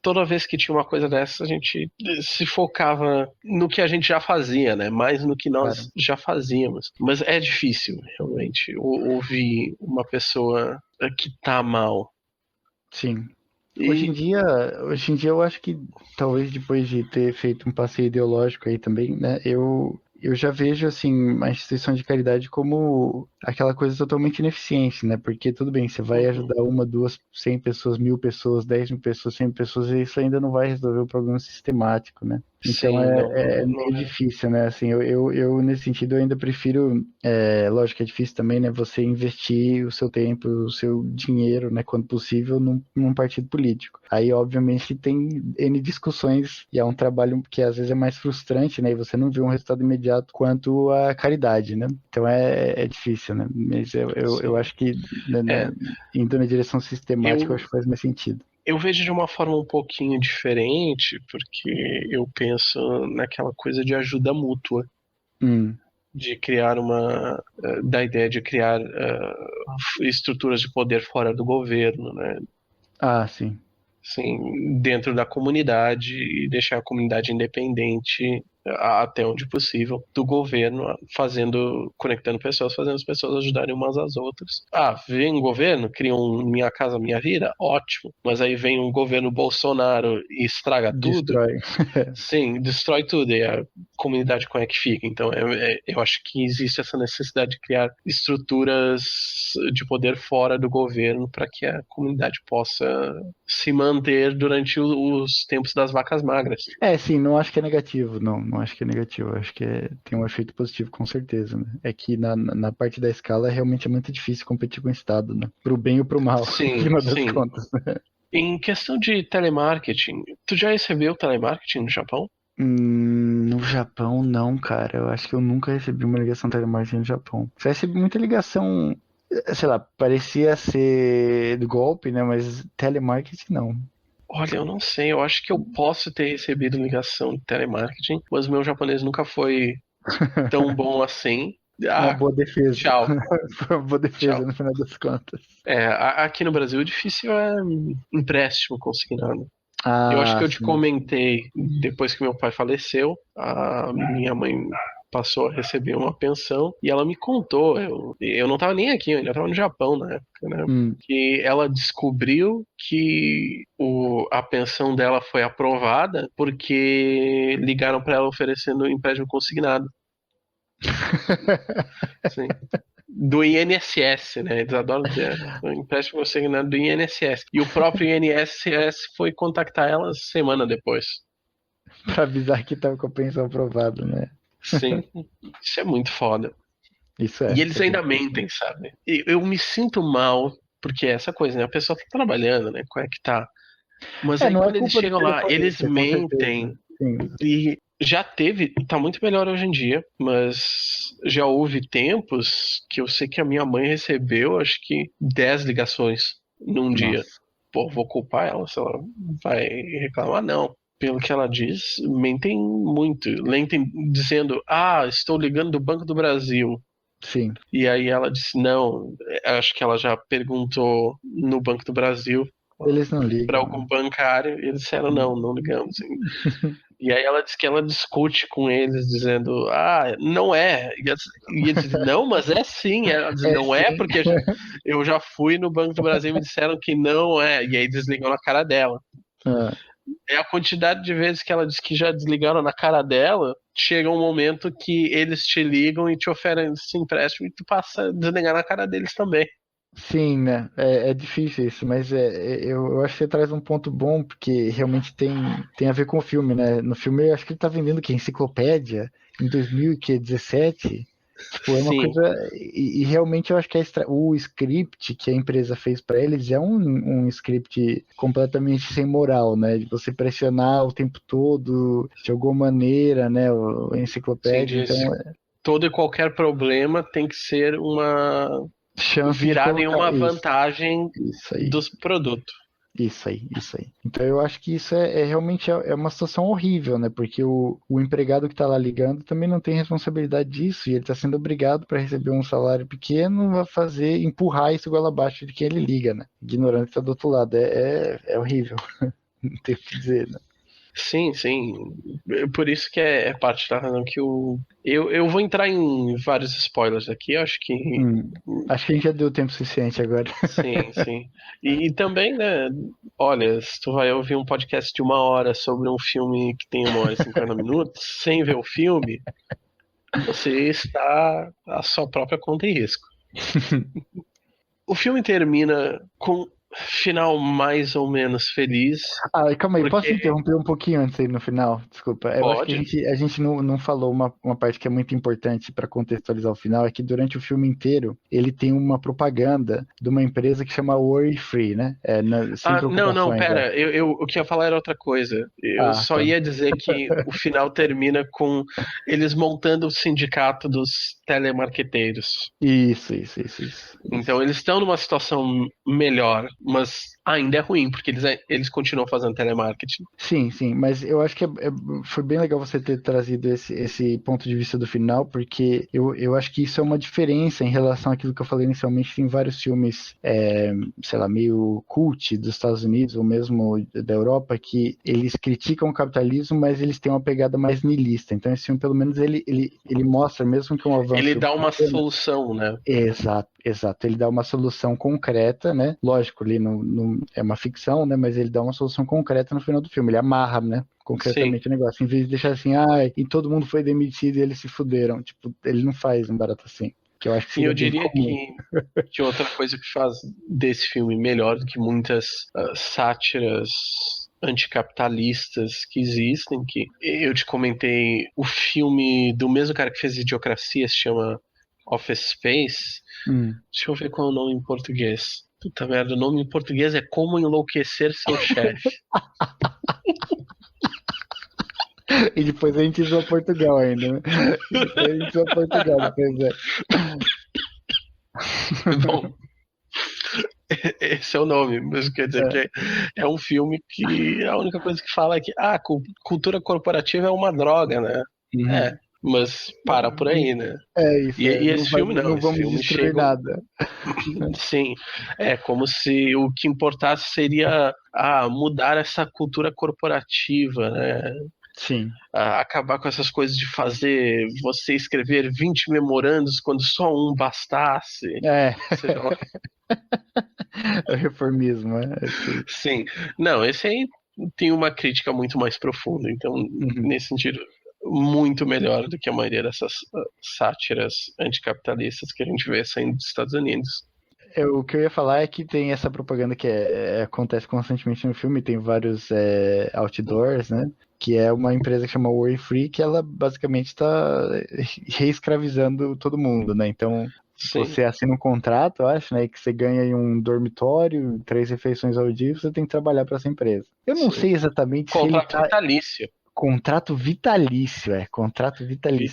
Toda vez que tinha uma coisa dessa, a gente se focava no que a gente já fazia, né? Mais no que nós já fazíamos. Mas é difícil, realmente, ouvir uma pessoa que tá mal. Sim. Hoje em E dia, hoje em dia eu acho que talvez depois de ter feito um passeio ideológico aí também, né, eu já vejo assim a instituição de caridade como aquela coisa totalmente ineficiente, né? Porque tudo bem, você vai ajudar uma, duas, 100 pessoas, 1000 pessoas, 10.000 pessoas, 100 pessoas, e isso ainda não vai resolver o problema sistemático, né? Então sim, não, é não meio é. difícil, né? Assim, eu nesse sentido eu ainda prefiro, lógico que é difícil também, né? Você investir o seu tempo, o seu dinheiro, né? Quando possível, num partido político. Aí, obviamente, tem N discussões e é um trabalho que às vezes é mais frustrante, né? E você não vê um resultado imediato quanto a caridade, né? Então é difícil, né? Mas eu Sim. acho que É, indo na direção sistemática, eu eu, acho que faz mais sentido. eu vejo de uma forma um pouquinho diferente, porque eu penso naquela coisa de ajuda mútua. Hum. De criar da ideia de criar estruturas de poder fora do governo, né? Ah, sim. Assim, dentro da comunidade e deixar a comunidade independente até onde possível do governo, conectando pessoas, fazendo as pessoas ajudarem umas às outras. Ah, vem um governo, cria um Minha Casa Minha Vida, ótimo. Mas aí vem um governo Bolsonaro e estraga tudo. Destrói. Sim, destrói tudo e a comunidade como é que fica. Então, eu acho que existe essa necessidade de criar estruturas de poder fora do governo para que a comunidade possa se manter durante os tempos das vacas magras. Sim, não acho que é negativo, não acho que é negativo, acho que tem um efeito positivo com certeza, né? É que na parte da escala realmente é muito difícil competir com o Estado, né? Pro bem ou pro mal, no Sim, final das sim. contas. Em questão de telemarketing, tu já recebeu telemarketing no Japão? No Japão, não, cara. Eu acho que eu nunca recebi uma ligação telemarketing no Japão. Já recebi muita ligação, sei lá, parecia ser do golpe, né? Mas telemarketing não. Olha, eu não sei, eu acho que eu posso ter recebido ligação de telemarketing, mas o meu japonês nunca foi tão bom assim. Uma Ah, boa defesa. tchau, Foi uma boa defesa tchau. no final das contas. Aqui no Brasil o difícil é empréstimo consignado. Eu acho que Ah, eu te sim. comentei, depois que meu pai faleceu, a minha mãe passou a receber uma pensão e ela me contou, eu não estava nem aqui, eu ainda estava no Japão na época, né? Hum. Que ela descobriu que a pensão dela foi aprovada porque ligaram para ela oferecendo um empréstimo consignado. Sim. Do INSS, né? Eles adoram dizer empréstimo consignado do INSS. E o próprio INSS foi contactar ela semana depois. Pra avisar que tava com a pensão aprovada, né? Sim, isso é muito foda. E Isso eles é bem ainda difícil. mentem, sabe? E eu me sinto mal, porque é essa coisa, né? A pessoa tá trabalhando, né? Como é que tá? Mas aí Não é quando eles culpa do chegam lá, eles telefonista, com mentem. certeza. Sim. E já teve, tá muito melhor hoje em dia, mas já houve tempos que eu sei que a minha mãe recebeu, acho que 10 ligações num dia. Nossa. Pô, vou culpar ela se ela vai reclamar, não. pelo que ela diz, mentem muito. Mentem dizendo, estou ligando do Banco do Brasil. Sim. E aí ela disse, não, acho que ela já perguntou no Banco do Brasil. Eles não ligam. Para algum bancário, e eles disseram, não ligamos. E aí ela diz que ela discute com eles, dizendo, não é. E eles dizem, não, mas é sim. Ela diz, não sim. é, porque eu já fui no Banco do Brasil e me disseram que não é. E aí desligam na cara dela. É a quantidade de vezes que ela diz que já desligaram na cara dela, chega um momento que eles te ligam e te oferecem empréstimo e tu passa a desligar na cara deles também. Sim, né? É difícil isso, mas eu acho que você traz um ponto bom, porque realmente tem a ver com o filme, né? No filme eu acho que ele tá vendendo que enciclopédia em 2017. Tipo, é uma Sim. coisa. E realmente eu acho que o script que a empresa fez para eles é um script completamente sem moral, né? De você pressionar o tempo todo, de alguma maneira, né? A enciclopédia. Sim, Então, todo e qualquer problema tem que ser uma chance de virada em colocar uma isso. vantagem Isso aí. dos produtos. Isso aí. Então eu acho que isso realmente uma situação horrível, né? Porque o empregado que está lá ligando também não tem responsabilidade disso, e ele está sendo obrigado para receber um salário pequeno a empurrar isso goela abaixo de quem ele liga, né? Ignorante está do outro lado. É horrível. Não tem o que dizer, né? Sim. Por isso que é parte da razão que eu vou entrar em vários spoilers aqui, acho que. Acho que a gente já deu tempo suficiente agora. Sim. E também, né? Olha, se tu vai ouvir um podcast de 1 hora sobre um filme que tem 1 hora e 50 minutos, sem ver o filme, você está à sua própria conta e risco. O filme termina com final mais ou menos feliz. Calma aí, porque... posso interromper um pouquinho antes aí no final? Desculpa. Eu acho que a gente não falou uma parte que é muito importante para contextualizar o final, é que durante o filme inteiro ele tem uma propaganda de uma empresa que chama Worry Free, né? Sem não, preocupações. pera, o que eu ia falar era outra coisa. Eu só Tá. ia dizer que o final termina com eles montando o sindicato dos telemarqueteiros. Isso. Então eles estão numa situação melhor, mas ainda é ruim, porque eles continuam fazendo telemarketing. Sim, mas eu acho que foi bem legal você ter trazido esse ponto de vista do final, porque eu acho que isso é uma diferença em relação àquilo que eu falei inicialmente. Tem vários filmes, sei lá, meio cult dos Estados Unidos ou mesmo da Europa, que eles criticam o capitalismo, mas eles têm uma pegada mais niilista. Então esse filme, pelo menos, ele mostra, mesmo que um avanço... Ele dá uma solução, né? Exato. Ele dá uma solução concreta, né? Lógico, ele não é uma ficção, né? Mas ele dá uma solução concreta no final do filme. Ele amarra, né? Concretamente o negócio. Em vez de deixar assim, e todo mundo foi demitido e eles se fuderam. Tipo, ele não faz um barato assim. Que eu acho que E eu bem diria que outra coisa que faz desse filme melhor do que muitas sátiras anticapitalistas que existem, que eu te comentei, o filme do mesmo cara que fez Idiocracia se chama Office Space. Deixa eu ver qual é o nome em português. Puta merda, o nome em português é Como Enlouquecer Seu Chefe. E depois a gente usou Portugal ainda, né? Depois a gente usou Portugal, depois Bom, esse é o nome, mas quer dizer que é um filme que a única coisa que fala é que cultura corporativa é uma droga, né? Mas para por aí, né? Isso. E esse filme não, não esse vamos filme destruir chega. nada. Sim, é como se o que importasse seria mudar essa cultura corporativa, né? Sim. Acabar com essas coisas de fazer você escrever 20 memorandos quando só um bastasse. Seja lá. É o reformismo, né? Sim. Não, esse aí tem uma crítica muito mais profunda. Então, nesse sentido, muito melhor do que a maioria dessas sátiras anticapitalistas que a gente vê saindo dos Estados Unidos. O que eu ia falar é que tem essa propaganda que acontece constantemente no filme, tem vários outdoors, né? Que é uma empresa que chama Worry Free, que ela basicamente está reescravizando todo mundo, né? Então, você assina um contrato, eu acho, né? Que você ganha em um dormitório, 3 refeições ao dia, você tem que trabalhar para essa empresa. Eu não sei exatamente se ele tá... Vitalício. Contrato vitalício.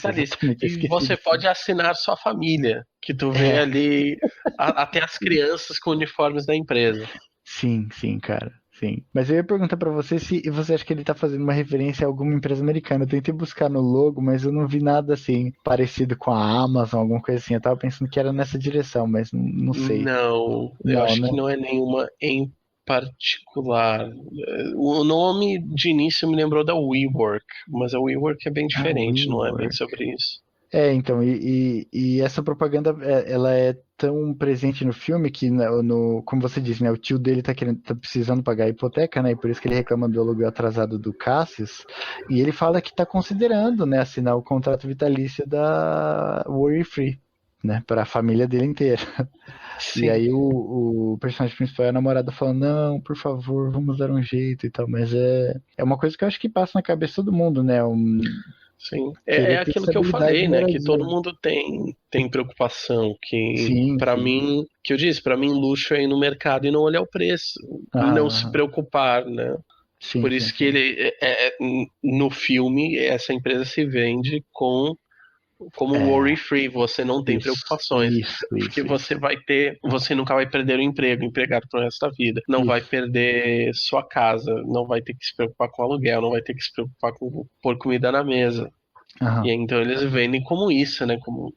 Exatamente, E você pode assinar sua família, que tu vê ali até as crianças com uniformes da empresa. Sim, cara. sim. Mas eu ia perguntar pra você se você acha que ele tá fazendo uma referência a alguma empresa americana. Eu tentei buscar no logo, mas eu não vi nada assim parecido com a Amazon, alguma coisa assim. Eu tava pensando que era nessa direção, mas não sei. Não, eu Não, acho né? que não é nenhuma em particular. O nome de início me lembrou da WeWork, mas a WeWork é bem Ah, diferente, não é bem WeWork. sobre isso. Então, e essa propaganda, ela é tão presente no filme que, né, como você disse, né, o tio dele tá precisando pagar a hipoteca, né, e por isso que ele reclama do aluguel atrasado do Cassius, e ele fala que tá considerando, né, assinar o contrato vitalício da Worry Free, né, para a família dele inteira. E Sim, aí o personagem principal é a namorada falando, não, por favor, vamos dar um jeito e tal, mas é uma coisa que eu acho que passa na cabeça de todo mundo, né, sim. É querer ter aquilo que eu estabilidade falei, no né? Que todo Brasil. mundo tem preocupação. Que Sim, para sim. mim, que eu disse, para mim, luxo é ir no mercado e não olhar o preço, e não Aham, se aham. preocupar, né? Sim, Por sim, isso que sim. no filme essa empresa se vende como É, worry free, você não tem preocupações, porque você isso. vai ter, você nunca vai perder o emprego, empregado pro resto da vida, não vai Isso. perder sua casa, não vai ter que se preocupar com aluguel, não vai ter que se preocupar com pôr comida na mesa. E Aham. aí, então eles vendem como isso, né? Como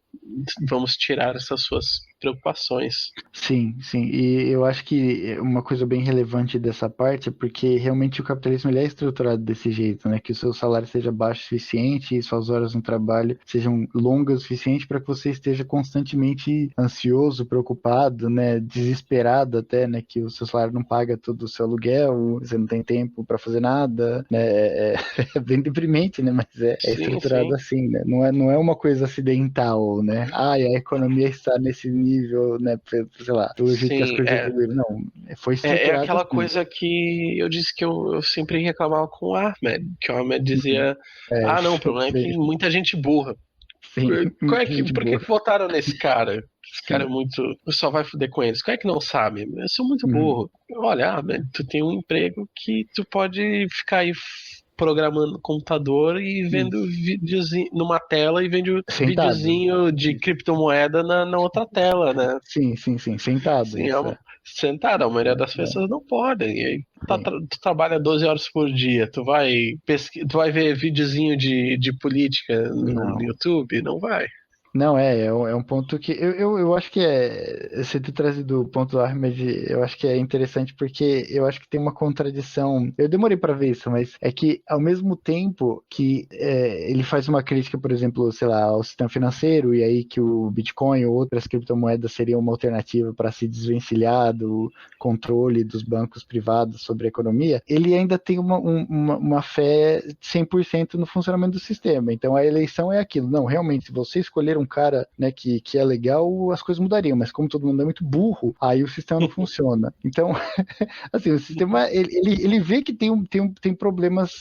vamos tirar essas suas preocupações. Sim, sim. E eu acho que uma coisa bem relevante dessa parte é porque realmente o capitalismo ele é estruturado desse jeito, né? Que o seu salário seja baixo o suficiente e suas horas no trabalho sejam longas o suficiente para que você esteja constantemente ansioso, preocupado, né? Desesperado até, né? Que o seu salário não paga todo o seu aluguel, você não tem tempo para fazer nada, né? É bem deprimente, né? Mas é Sim, estruturado sim. assim, né? Não é uma coisa acidental, né? Ah, e a economia está nesse nível, né? Sei lá, do jeito que as Sim, coisas evoluíram. Não, foi é estruturado aquela assim. coisa que eu disse que eu sempre reclamava com o Ahmed, que o Ahmed dizia, É, ah, não, o problema é que sei, muita gente burra. sim, muita gente Por que boa. que votaram nesse cara? Esse cara é Sim. muito. Só vai foder com eles. Qual é que não sabe? Eu sou muito Uhum. burro. Olha, tu tem um emprego que tu pode ficar aí programando no computador e vendo Isso. videozinho numa tela e vendo Sentado. videozinho de Isso. criptomoeda na outra tela, né? Sim, sim, sim, sentado, Sim, isso. É. sentado, a maioria das É, pessoas não podem. E aí, sim. tu trabalha 12 horas por dia, tu vai ver videozinho de política no Não. YouTube? Não vai. Não, é um ponto que eu acho que você ter trazido o ponto do Ahmed, eu acho que é interessante porque eu acho que tem uma contradição. Eu demorei para ver isso, mas é que ao mesmo tempo que ele faz uma crítica, por exemplo, sei lá, ao sistema financeiro e aí que o Bitcoin ou outras criptomoedas seriam uma alternativa para se desvencilhar do controle dos bancos privados sobre a economia, ele ainda tem uma fé 100% no funcionamento do sistema. Então a eleição é aquilo. Não, realmente, se você escolher um cara, né, que é legal, as coisas mudariam. Mas como todo mundo é muito burro, aí o sistema não funciona. Então, assim, o sistema, ele vê que tem problemas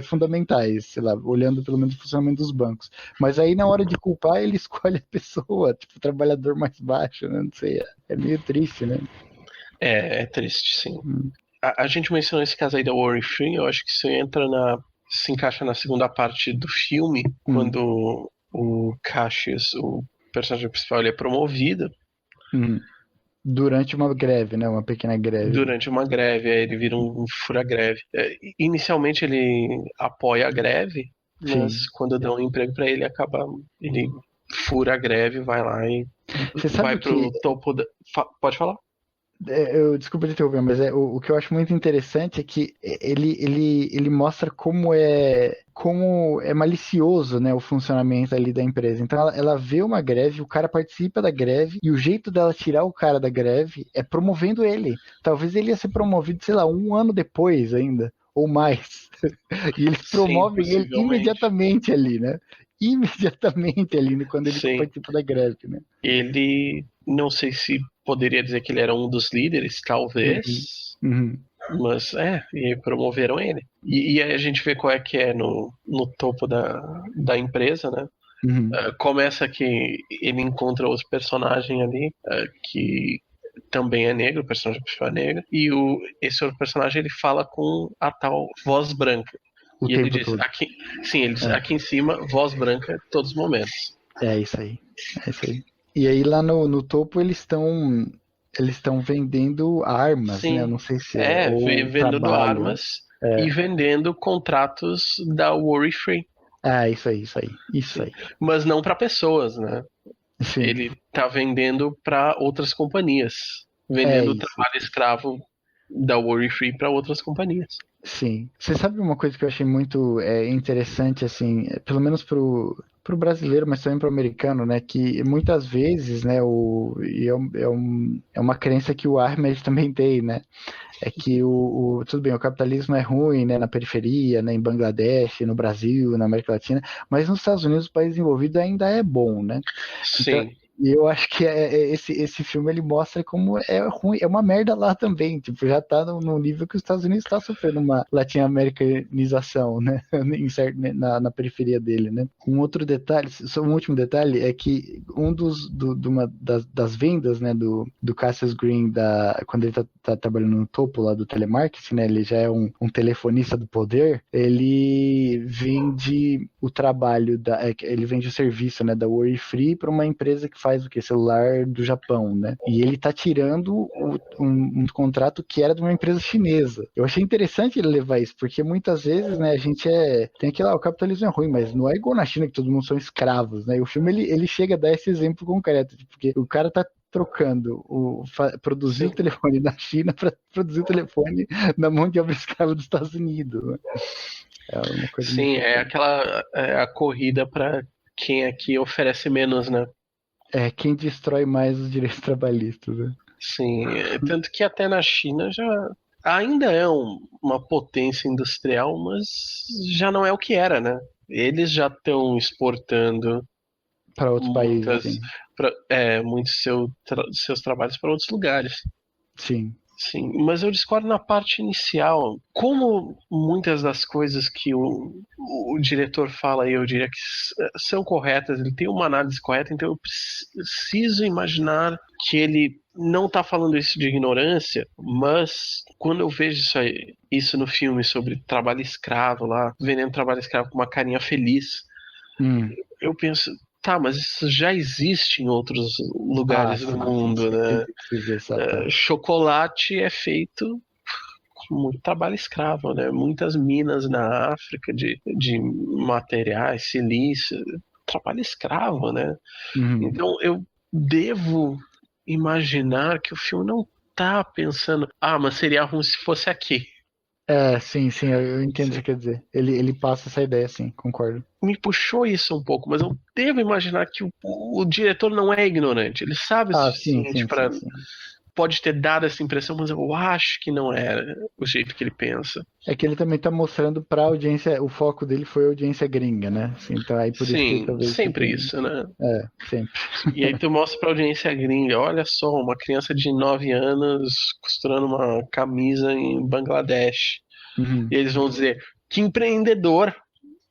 fundamentais, sei lá, olhando pelo menos o funcionamento dos bancos. Mas aí, na hora de culpar, ele escolhe a pessoa, tipo, o trabalhador mais baixo, né? Não sei, é meio triste, né? É triste, sim. Hum, A gente mencionou esse caso aí da Worry Free, eu acho que isso se encaixa na segunda parte do filme, hum, quando o Cassius, o personagem principal, ele é promovido hum. Durante uma greve, né? Uma pequena greve. durante uma greve, aí ele vira um fura-greve. Inicialmente ele apoia a greve, mas Sim. quando dão um emprego pra ele, ele fura a greve, vai lá e Você vai sabe que pro topo da. Pode falar? desculpa de interromper, mas o que eu acho muito interessante é que ele mostra como é malicioso, né, o funcionamento ali da empresa. Então ela vê uma greve, o cara participa da greve e o jeito dela tirar o cara da greve é promovendo ele. Talvez ele ia ser promovido, sei lá, um ano depois ainda ou mais. E eles Sim, promovem ele possivelmente. imediatamente ali, né? Imediatamente ali, né, quando ele Sim. participa da greve, né? Ele, não sei se poderia dizer que ele era um dos líderes, Uhum, talvez, uhum, mas e promoveram ele. E aí a gente vê qual é que é no topo da empresa, né? uhum. Começa que ele encontra outro personagem ali, que também é negro, o personagem principal é negro, e esse outro personagem ele fala com a tal voz branca. O E ele tempo diz, todo. sim, ele diz, É. aqui em cima, voz branca, todos os momentos. É isso aí. É isso aí. E aí lá no topo eles estão. Eles estão vendendo armas, né? Eu Sim, não sei se é, ou vendendo trabalho. armas e vendendo contratos da Worry Free. Ah, isso aí, isso aí, isso Sim. aí. Mas não para pessoas, né? Sim, Ele tá vendendo para outras companhias, é vendendo o isso. trabalho escravo da Worry Free para outras companhias. Sim. Você sabe uma coisa que eu achei muito interessante, assim, pelo menos pro brasileiro, mas também pro americano, né? Que muitas vezes, né, é uma crença que o Ahmed também tem, né? É que tudo bem, o capitalismo é ruim, né, na periferia, né, em Bangladesh, no Brasil, na América Latina, mas nos Estados Unidos, o país envolvido ainda é bom, né? Então, Sim, e eu acho que esse filme ele mostra como é ruim, é uma merda lá também, tipo, já tá no nível que os Estados Unidos está sofrendo uma latino-americanização, né, na periferia dele, né. Um outro detalhe, só um último detalhe, é que de uma das vendas, né, do Cassius Green, quando ele tá trabalhando no topo lá do telemarketing, né, ele já é um telefonista do poder, ele vende o trabalho, ele vende o serviço, né, da Worry Free para uma empresa que faz o que? Celular do Japão, né? E ele tá tirando um contrato que era de uma empresa chinesa. Eu achei interessante ele levar isso, porque muitas vezes, né, a gente tem aquilo lá, o capitalismo é ruim, mas não é igual na China que todo mundo são escravos, né? E o filme ele chega a dar esse exemplo concreto, porque o cara tá trocando produzir o sim. telefone na China para produzir o telefone na mão de obra escrava dos Estados Unidos, né? É uma coisa Sim, muito é chocante. aquela a corrida para quem aqui oferece menos, né? É quem destrói mais os direitos trabalhistas, né? Sim, tanto que até na China já ainda é uma potência industrial, mas já não é o que era, né? Eles já estão exportando Para outros países, muitas, sim. muitos seus trabalhos para outros lugares. Sim. Sim, mas eu discordo na parte inicial. Como muitas das coisas que o diretor fala, eu diria que são corretas, ele tem uma análise correta, então eu preciso imaginar que ele não está falando isso de ignorância, mas quando eu vejo isso no filme sobre trabalho escravo lá, vendendo trabalho escravo com uma carinha feliz, Hum. eu penso, tá, mas isso já existe em outros Ah, lugares do sim, sim, mundo, sim. né? Entendi o que você dizer, tá. Chocolate é feito com muito trabalho escravo, né? Muitas minas na África de materiais, silício, trabalho escravo, né? Uhum. Então eu devo imaginar que o filme não tá pensando, mas seria ruim se fosse aqui. Sim, sim, eu entendo o que você Sim. quer dizer. Ele passa essa ideia, sim, concordo. Me puxou isso um pouco, mas eu devo imaginar que o diretor não é ignorante. Ele sabe o Ah, sim, suficiente sim, sim, para sim. pode ter dado essa impressão, mas eu acho que não era o jeito que ele pensa. É que ele também tá mostrando pra audiência, o foco dele foi a audiência gringa, né? Assim, então aí por isso que Sim, talvez você sempre tenha. isso, né? Sempre. E aí tu mostra pra audiência gringa, olha só, uma criança de 9 anos costurando uma camisa em Bangladesh. E Uhum. eles vão dizer, que empreendedor.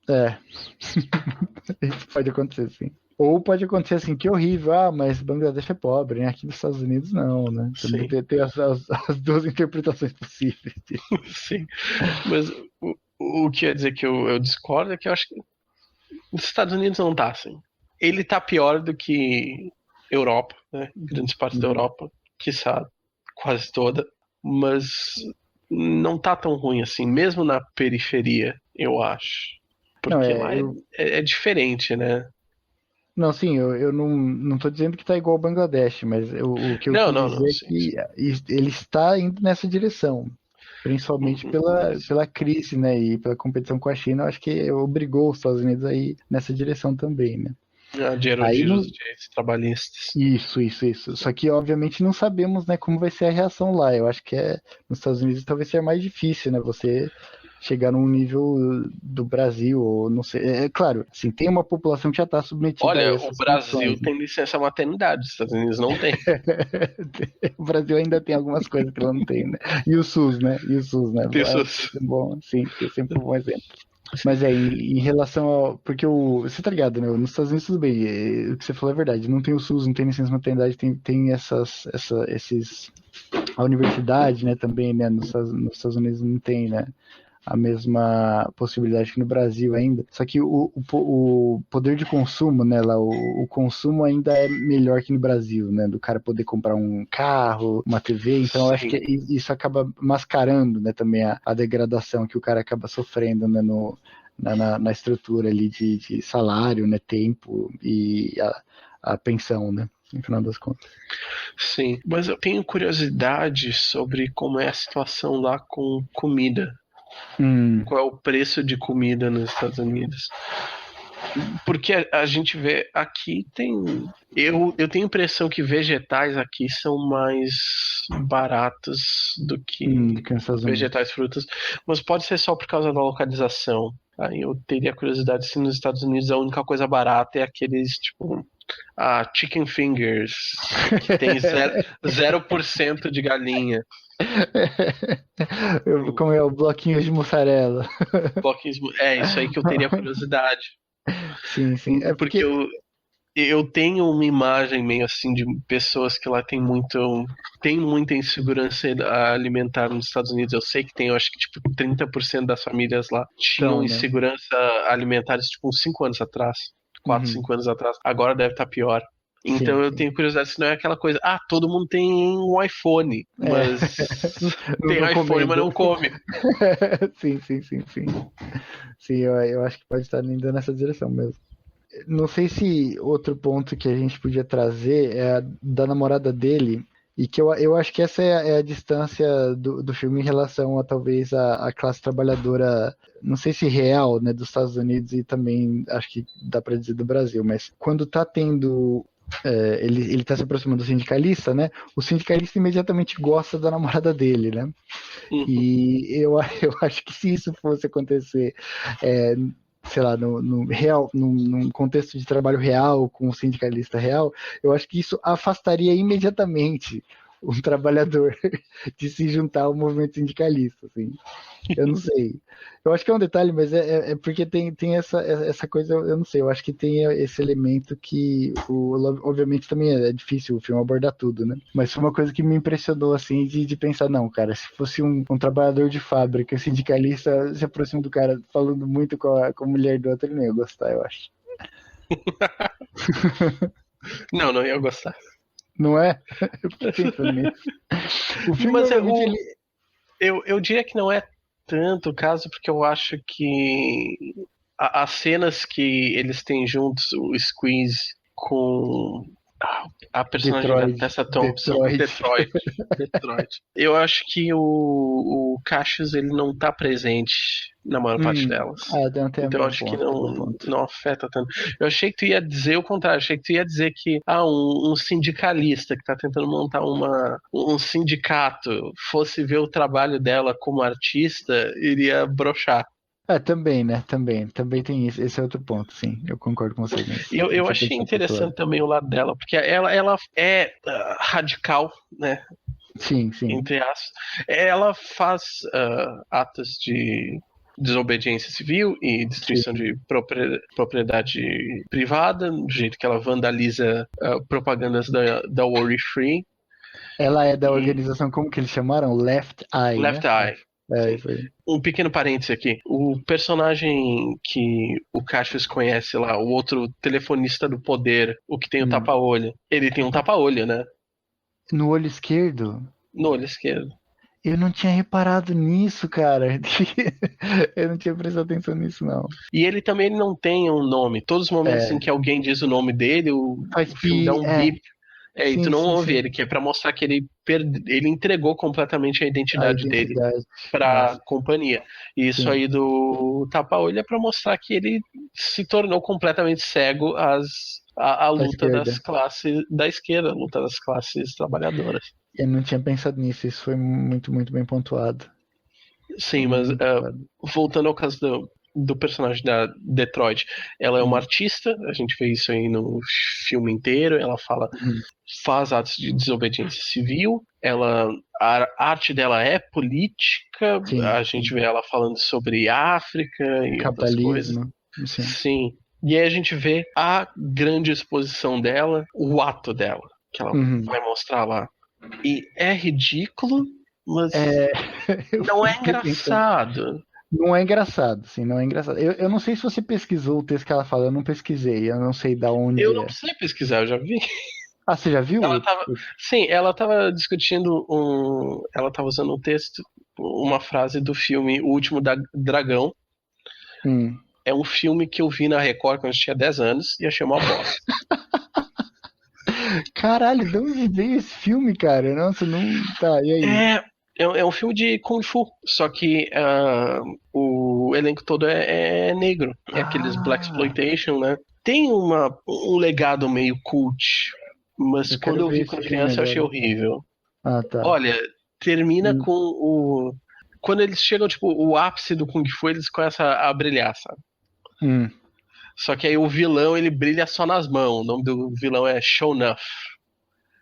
É. Isso pode acontecer, sim. Ou pode acontecer assim, que horrível, mas Bangladesh é pobre, né? Aqui nos Estados Unidos não, né? Também Sim, tem as duas interpretações possíveis disso. sim. Mas o que quer dizer que eu discordo é que eu acho que os Estados Unidos não tá assim. Ele tá pior do que Europa, né? Grandes partes da Uhum. Europa, quiçá quase toda. Mas não tá tão ruim assim, mesmo na periferia, eu acho. Não, Porque lá é diferente, né? não, sim, eu não tô dizendo que tá igual ao Bangladesh, mas o que eu Não, quis não, não, dizer é sim, que sim. ele está indo nessa direção, principalmente Mas pela crise, né, e pela competição com a China, eu acho que obrigou os Estados Unidos a ir nessa direção também, né. de Aí erodir os no, direitos trabalhistas. Isso. Só Sim, que, obviamente, não sabemos, né, como vai ser a reação lá. Eu acho que nos Estados Unidos talvez seja mais difícil, né, você chegar num nível do Brasil, ou não sei. É claro, assim, tem uma população que já está submetida a olha, o essas Brasil condições, né? tem licença maternidade, os Estados Unidos não tem. O Brasil ainda tem algumas coisas que ela não tem, né? E o SUS, né? É Pessoas. sempre bom, sim, é sempre um bom exemplo. Sim. Mas em relação ao. Porque você tá ligado, né? Nos Estados Unidos tudo bem. O que você falou é verdade. Não tem o SUS, não tem licença maternidade, tem esses. A universidade, né, também, né? Nos Estados Unidos não tem, né? a mesma possibilidade que no Brasil ainda. Só que o poder de consumo, né, lá, o consumo ainda é melhor que no Brasil, né, do cara poder comprar um carro, uma TV, então eu acho que isso acaba mascarando, né, também a degradação que o cara acaba sofrendo, né, na estrutura ali de salário, né, tempo e a pensão, né, no final das contas. Sim, mas eu tenho curiosidade sobre como é a situação lá com comida. Qual é o preço de comida nos Estados Unidos? Porque a gente vê aqui eu tenho a impressão que vegetais aqui são mais baratos do que vegetais, frutas, mas pode ser só por causa da localização. Aí eu teria curiosidade se nos Estados Unidos a única coisa barata é aqueles, tipo, chicken fingers, que tem 0% de galinha. Como é o bloquinho de mussarela. Isso aí que eu teria curiosidade. Sim, sim. É porque eu tenho uma imagem meio assim de pessoas que lá tem muita insegurança alimentar nos Estados Unidos. Eu sei que tem, eu acho que tipo 30% das famílias lá tinham insegurança alimentar tipo uns 5 anos atrás, 4, 5 anos atrás. Agora deve estar pior. Então eu tenho curiosidade se não é aquela coisa, todo mundo tem um iPhone, mas tem não iPhone, mas não come. Sim. Sim, eu acho que pode estar indo nessa direção mesmo. Não sei se outro ponto que a gente podia trazer é a da namorada dele, e que eu acho que essa é a distância do filme em relação a talvez a classe trabalhadora, não sei se real, né, dos Estados Unidos, e também acho que dá para dizer do Brasil, mas quando tá tendo ele tá se aproximando do sindicalista, né? O sindicalista imediatamente gosta da namorada dele, né? E eu acho que se isso fosse acontecer, sei lá, num contexto de trabalho real, com um sindicalista real, eu acho que isso afastaria imediatamente um trabalhador de se juntar ao movimento sindicalista, assim. Eu não sei. Eu acho que é um detalhe, mas é porque tem essa coisa, eu não sei, eu acho que tem esse elemento que, obviamente, também é difícil o filme abordar tudo, né? Mas foi uma coisa que me impressionou, assim, de pensar, não, cara, se fosse um trabalhador de fábrica, sindicalista, se aproxima do cara falando muito com a mulher do outro, ele não ia gostar, eu acho. Não ia gostar. Não é? Eu fiquei pensando nisso. O filme, mas eu diria que não é tanto o caso, porque eu acho que as cenas que eles têm juntos, o Squeeze com a personagem da Tessa Thompson, Detroit. Eu acho que o Cassius ele não tá presente na maior parte delas. Então eu acho que não afeta tanto. Eu achei que tu ia dizer o contrário. Achei que tu ia dizer que um sindicalista que tá tentando montar um sindicato fosse ver o trabalho dela como artista, iria broxar. Também, né? Também tem isso. Esse é outro ponto, sim. Eu concordo com você nisso. Eu achei interessante também o lado dela, porque ela é radical, né? Sim. Entre aspas. Ela faz atos de desobediência civil e destruição de propriedade privada, do jeito que ela vandaliza propagandas da Worry Free. Ela é da organização, como que eles chamaram? Left Eye, Left né? Eye. Isso aí. Um pequeno parênteses aqui. O personagem que o Cassius conhece lá, o outro telefonista do poder, o que tem o tapa-olho, ele tem um tapa-olho, né? No olho esquerdo? No olho esquerdo. Eu não tinha reparado nisso, cara. Eu não tinha prestado atenção nisso, não. E ele também não tem um nome. Todos os momentos em que alguém diz o nome dele, o filme dá um bip. E tu não ouve ele, que é pra mostrar que ele entregou completamente a identidade dele pra companhia. E isso aí do tapa-olho é pra mostrar que ele se tornou completamente cego à luta das classes da esquerda, a luta das classes trabalhadoras. Eu não tinha pensado nisso, isso foi muito, muito bem pontuado. Sim, mas voltando ao caso do personagem da Detroit, ela é uma artista, a gente vê isso aí no filme inteiro, ela faz atos de desobediência civil, a arte dela é política, a gente vê ela falando sobre África e outras coisas. Sim. E aí a gente vê a grande exposição dela, o ato dela, que ela vai mostrar lá. E é ridículo, mas não é engraçado. Não é engraçado, assim, não é engraçado. Eu não sei se você pesquisou o texto que ela fala, eu não pesquisei, eu não sei da Eu onde não é. precisei pesquisar, eu já vi. Ah, você já viu? Ela tava. Sim, ela tava discutindo um. Ela tava usando um texto, uma frase do filme O Último Dragão. Hum. É um filme que eu vi na Record quando eu tinha 10 anos e achei uma bosta. Caralho, de onde veio esse filme, cara? Nossa, não. Tá, e aí? É um filme de Kung Fu, só que o elenco todo é negro. É aqueles Black Ah, Exploitation, né? Tem um legado meio cult, mas eu quando quero eu ver vi esse quando filme criança eu achei agora. horrível. Ah, tá. Olha, termina Hum. com o. Quando eles chegam, tipo, o ápice do Kung Fu, eles começam a brilhar, sabe? Hum. Só que aí o vilão, ele brilha só nas mãos. O nome do vilão é Sho'nuff.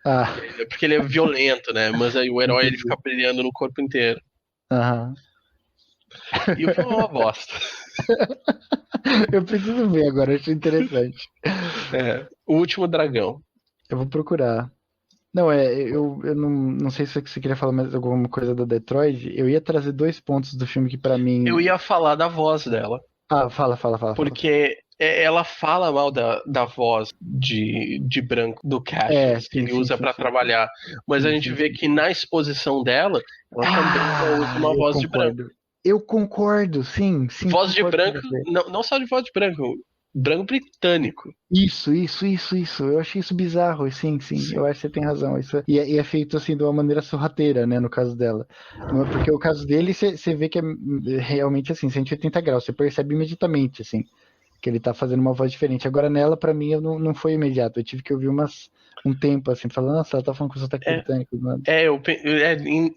Ah, Porque ele é violento, né? Mas aí o herói, ele fica entendi. brilhando no corpo inteiro. Aham. E o filme é uma bosta. Eu preciso ver agora, achei interessante. O Último Dragão. Eu vou procurar. Não, eu não sei se você queria falar mais alguma coisa da Detroit. Eu ia trazer dois pontos do filme que pra Eu mim. ia falar da voz dela. Ah, fala. Porque ela fala mal da voz de branco do É, Cassius, que sim, ele sim, usa sim, pra sim. trabalhar. Mas a Sim, gente sim, vê sim. que na exposição dela, ela também já usa Ah, uma eu voz de branco. concordo. Eu concordo, sim, Voz de concordo com branco, você. não só de voz de branco, branco britânico. Isso. Eu achei isso bizarro, sim. Eu Sim. acho que você tem razão. E é feito assim de uma maneira sorrateira, né? No caso dela. Não é porque o caso dele, você vê que é realmente assim, 180 graus. Você percebe imediatamente, assim, que ele tá fazendo uma voz diferente. Agora nela, pra mim, eu não foi imediato. Eu tive que ouvir um tempo, assim, falando, nossa, ela tá falando com sotaque É, britânico, mano.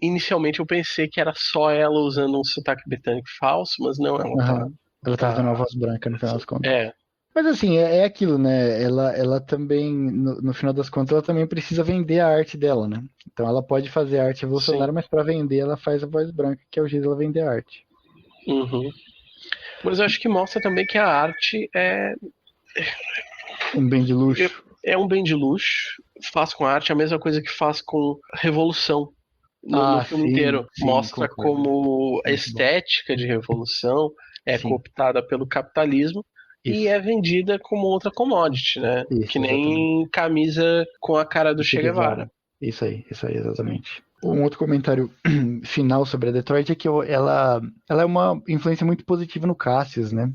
inicialmente eu pensei que era só ela usando um sotaque britânico falso, mas não, ela tá. Aham. Ela tá fazendo uma tá voz branca no final das contas. é, Mas assim, é aquilo, né? Ela também, no final das contas, ela também precisa vender a arte dela, né? Então ela pode fazer arte sim. revolucionária, mas para vender ela faz a voz branca, que é o jeito dela vender a arte. Uhum. Mas eu acho que mostra também que a arte Um bem de luxo. é um bem de luxo. Faz com a arte a mesma coisa que faz com revolução. No Ah, filme inteiro sim, mostra concordo. como a Muito bom. estética de revolução é Sim, cooptada pelo capitalismo e isso. é vendida como outra commodity, né? Que Isso, exatamente. nem camisa com a cara do Do Che Che Guevara. Guevara. Isso aí, exatamente. Um outro comentário final sobre a Detroit é que ela é uma influência muito positiva no Cassius, né?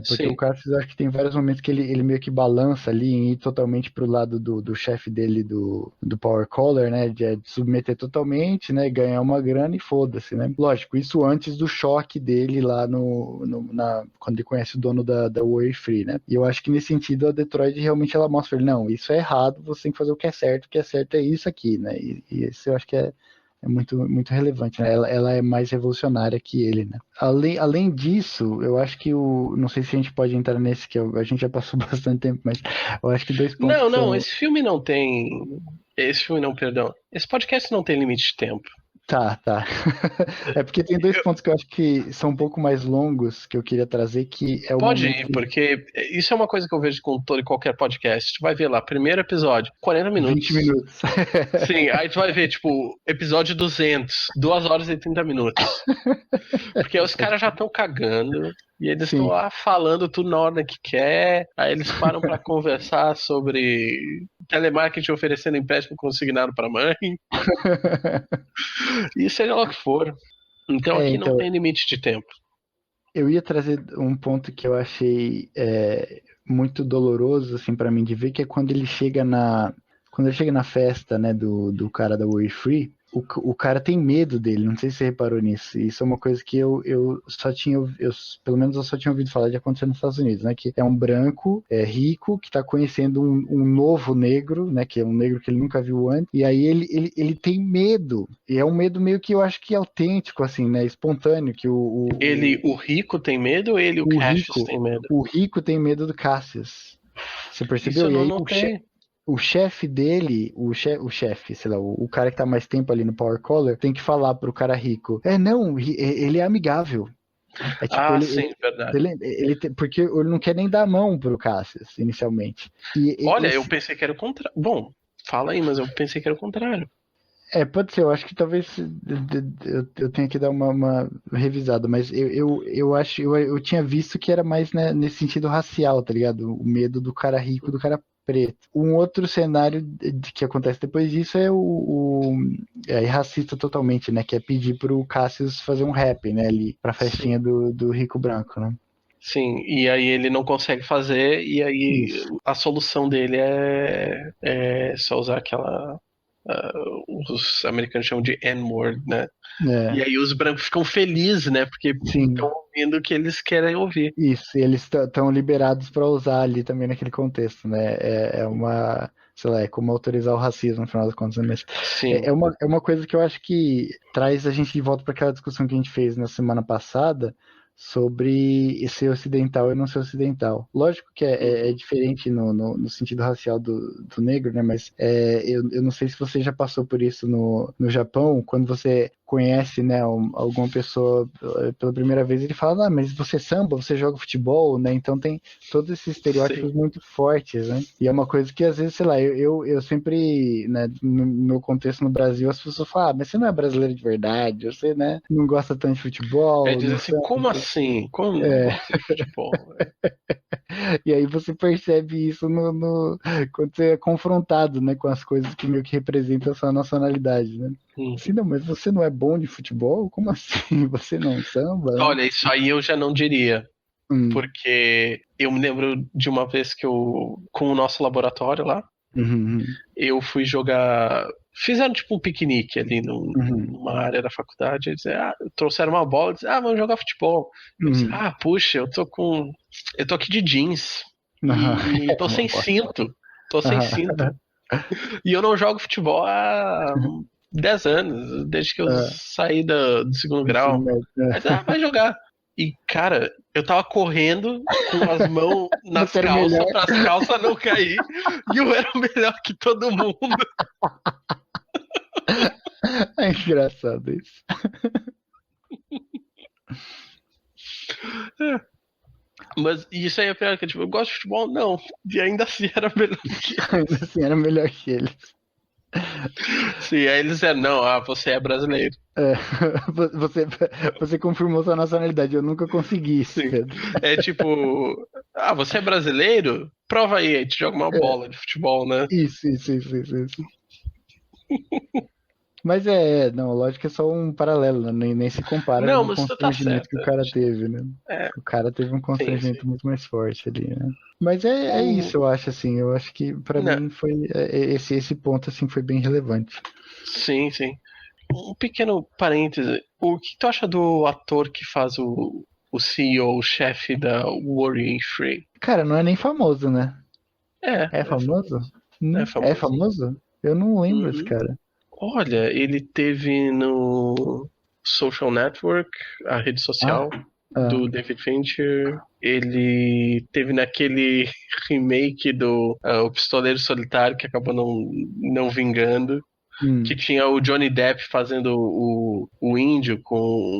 Porque o Sim. Cassius, eu acho que tem vários momentos que ele meio que balança ali em ir totalmente pro lado do chefe dele, do Power Caller, né? De submeter totalmente, né? Ganhar uma grana e foda-se, né? Lógico, isso antes do choque dele lá quando ele conhece o dono da Worry Free, né? E eu acho que nesse sentido a Detroit realmente ela mostra ele, não, isso é errado, você tem que fazer o que é certo é isso aqui, né? E isso eu acho que é muito relevante, né? Ela é mais revolucionária que ele, né? Além disso, eu acho que não sei se a gente pode entrar nesse, a gente já passou bastante tempo, mas eu acho que dois pontos Não, que não, são. esse filme não tem. Esse filme não, perdão. Esse podcast não tem limite de tempo. Tá. É porque tem dois pontos que eu acho que são um pouco mais longos que eu queria trazer, que é o Pode momento ir, porque isso é uma coisa que eu vejo com todo e qualquer podcast. Tu vai ver lá, primeiro episódio, 40 20 minutos. minutos. Sim, aí tu vai ver, tipo, episódio 200, 2 horas e 30 minutos. Porque os caras já estão cagando e eles estão Sim. lá falando tudo na hora que quer. Aí eles param pra conversar sobre telemarketing oferecendo empréstimo consignado pra mãe. E seja lá o que for. Então aqui não Então, tem limite de tempo. eu ia trazer um ponto que eu achei muito doloroso assim para mim de ver, que é quando ele chega na festa, né, do cara da Worry Free. O cara tem medo dele, não sei se você reparou nisso. Isso é uma coisa que eu só tinha, pelo menos eu só tinha ouvido falar de acontecer nos Estados Unidos, né? Que é um branco, rico, que está conhecendo um novo negro, né? Que é um negro que ele nunca viu antes. E aí ele tem medo. E é um medo meio que eu acho que é autêntico, assim, né? Espontâneo, que O rico, tem medo ou ele, o o Cassius, tem rico, medo? o rico tem medo do Cassius. Você Isso percebeu? eu E não aí notei. o chefe dele, o chefe, sei lá, o cara que tá mais tempo ali no Power Caller, tem que falar pro cara rico. Não, ele é amigável. É tipo, Ah, sim, verdade. porque ele não quer nem dar a mão pro Cassius, inicialmente. Olha, eu pensei que era o contrário. Bom, fala aí, mas eu pensei que era o contrário. Pode ser, eu acho que talvez eu tenha que dar uma revisada, mas eu acho, eu tinha visto que era mais, né, nesse sentido racial, tá ligado? O medo do cara rico do cara preto. Um outro cenário que acontece depois disso é é racista totalmente, né? Que é pedir pro Cassius fazer um rap, né, ali, pra Sim. festinha do rico branco, né? Sim, e aí ele não consegue fazer, e aí Isso. a solução dele é só usar aquela. Os americanos chamam de N-word, né? E É, aí os brancos ficam felizes, né? Porque estão sim. ouvindo o que eles querem ouvir. Isso, e eles estão liberados para usar ali também naquele contexto, né? É uma, sei lá, é como autorizar o racismo, no final das contas, né? Mas Sim, é uma coisa que eu acho que traz a gente de volta para aquela discussão que a gente fez na semana passada sobre ser ocidental e não ser ocidental. Lógico que é uhum, diferente no sentido racial do negro, né? Mas eu não sei se você já passou por isso no Japão, quando você conhece, né, alguma pessoa pela primeira vez, ele fala, ah, mas você samba, você joga futebol, né? Então tem todos esses sim. estereótipos muito fortes, né? E é uma coisa que às vezes, sei lá, eu sempre, né, no meu contexto no Brasil, as pessoas falam, ah, mas você não é brasileiro de verdade, você, né, não gosta tanto de Aí futebol, diz não assim, samba. como assim? Como não É, gosta de futebol? e aí você percebe isso quando você é confrontado, né, com as coisas que meio que representam a sua nacionalidade, né? Assim, Uhum. não, mas você não é bom de futebol? Como assim? Você não samba, né? Olha, isso aí eu já não diria. Hum, Porque eu me lembro de uma vez que eu, com o nosso laboratório lá, uhum, eu fui jogar. Fizeram tipo um piquenique ali uhum, numa área da faculdade. Eles trouxeram uma bola e disseram, vamos jogar futebol. Eu disse, uhum, puxa, eu tô com. Eu tô aqui de jeans. aham, E tô é uma sem bosta. cinto. Tô sem Aham, cinto. E eu não jogo futebol há 10 anos, desde que eu aham, saí do segundo ensino grau. médio, né? Aí, vai jogar. E, cara, eu tava correndo com as mãos nas Você era o melhor. calças para as calças não cair. E eu era melhor que todo mundo. É engraçado isso. Mas isso aí é pior, que tipo, eu gosto de futebol? Não. E ainda assim era melhor que Ainda eles. assim, era melhor que ele. Sim, aí eles disseram, não, você é brasileiro. É, você, você confirmou sua nacionalidade. Eu nunca consegui isso, Sim. Pedro. É tipo, você é brasileiro? Prova aí te joga uma É, bola de futebol, né? isso. Mas não, lógico que é só um paralelo, né? Nem se compara com Não, o mas você tá constrangimento que certo. o cara teve, né? É, O cara teve um sim, sim. constrangimento muito mais forte ali, né? Mas é O, isso, eu acho, assim. Eu acho que pra não, mim foi esse ponto, assim, foi bem relevante. sim, sim. Um pequeno parêntese. O que tu acha do ator que faz o CEO, o chefe da Worrying Free? Cara, não é nem famoso, né? É, É é famoso? famoso. É É famosinho. famoso? Eu não lembro esse Uhum. cara. Olha, ele teve no Social Network, a rede Ah, social ah, do David Fincher. Ele teve naquele remake do O Pistoleiro Solitário, que acabou não vingando. Que hum. tinha o Johnny Depp fazendo o índio com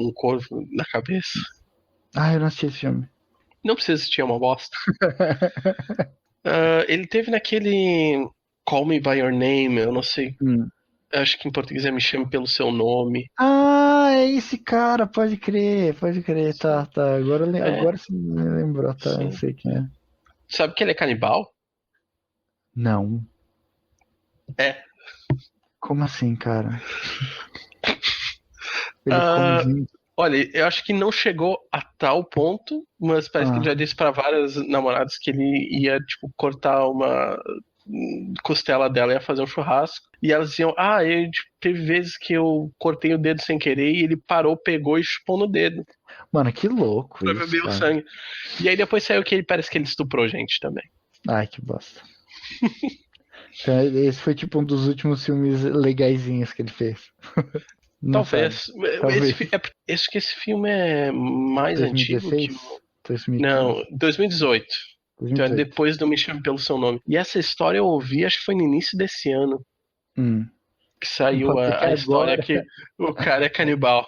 um corvo na cabeça. Ah, eu não assisti esse filme. Não precisa assistir, é uma bosta. Ele teve naquele Call Me By Your Name, eu não sei. Hum. Acho que em português é Me Chame Pelo Seu Nome. Ah, é esse cara, pode crer, Sim. tá. É, Agora você me lembrou, tá? Eu sim. sei quem é. Sabe que ele é canibal? Não. É. Como assim, cara? Ele come Ah, gente. olha, eu acho que não chegou a tal ponto, mas parece que ele já Ah, disse pra várias namoradas que ele ia, tipo, cortar uma costela dela e ia fazer um churrasco. E elas diziam, tipo, teve vezes que eu cortei o dedo sem querer e ele parou, pegou e chupou no dedo mano, que louco pra isso, beber o cara. sangue. E aí depois saiu que ele parece que ele estuprou gente também. Ai, que bosta. Então, esse foi tipo um dos últimos filmes legaisinhos que ele fez. Não sabe. Talvez. Talvez. Acho que esse filme é mais antigo que 2016? o. 2015? Não, 2018. Então é 2018. depois do Me Chame Pelo Seu Nome. E essa história eu ouvi, acho que foi no início desse ano, Hum. que saiu Pode ser que a história agora. que o cara é canibal.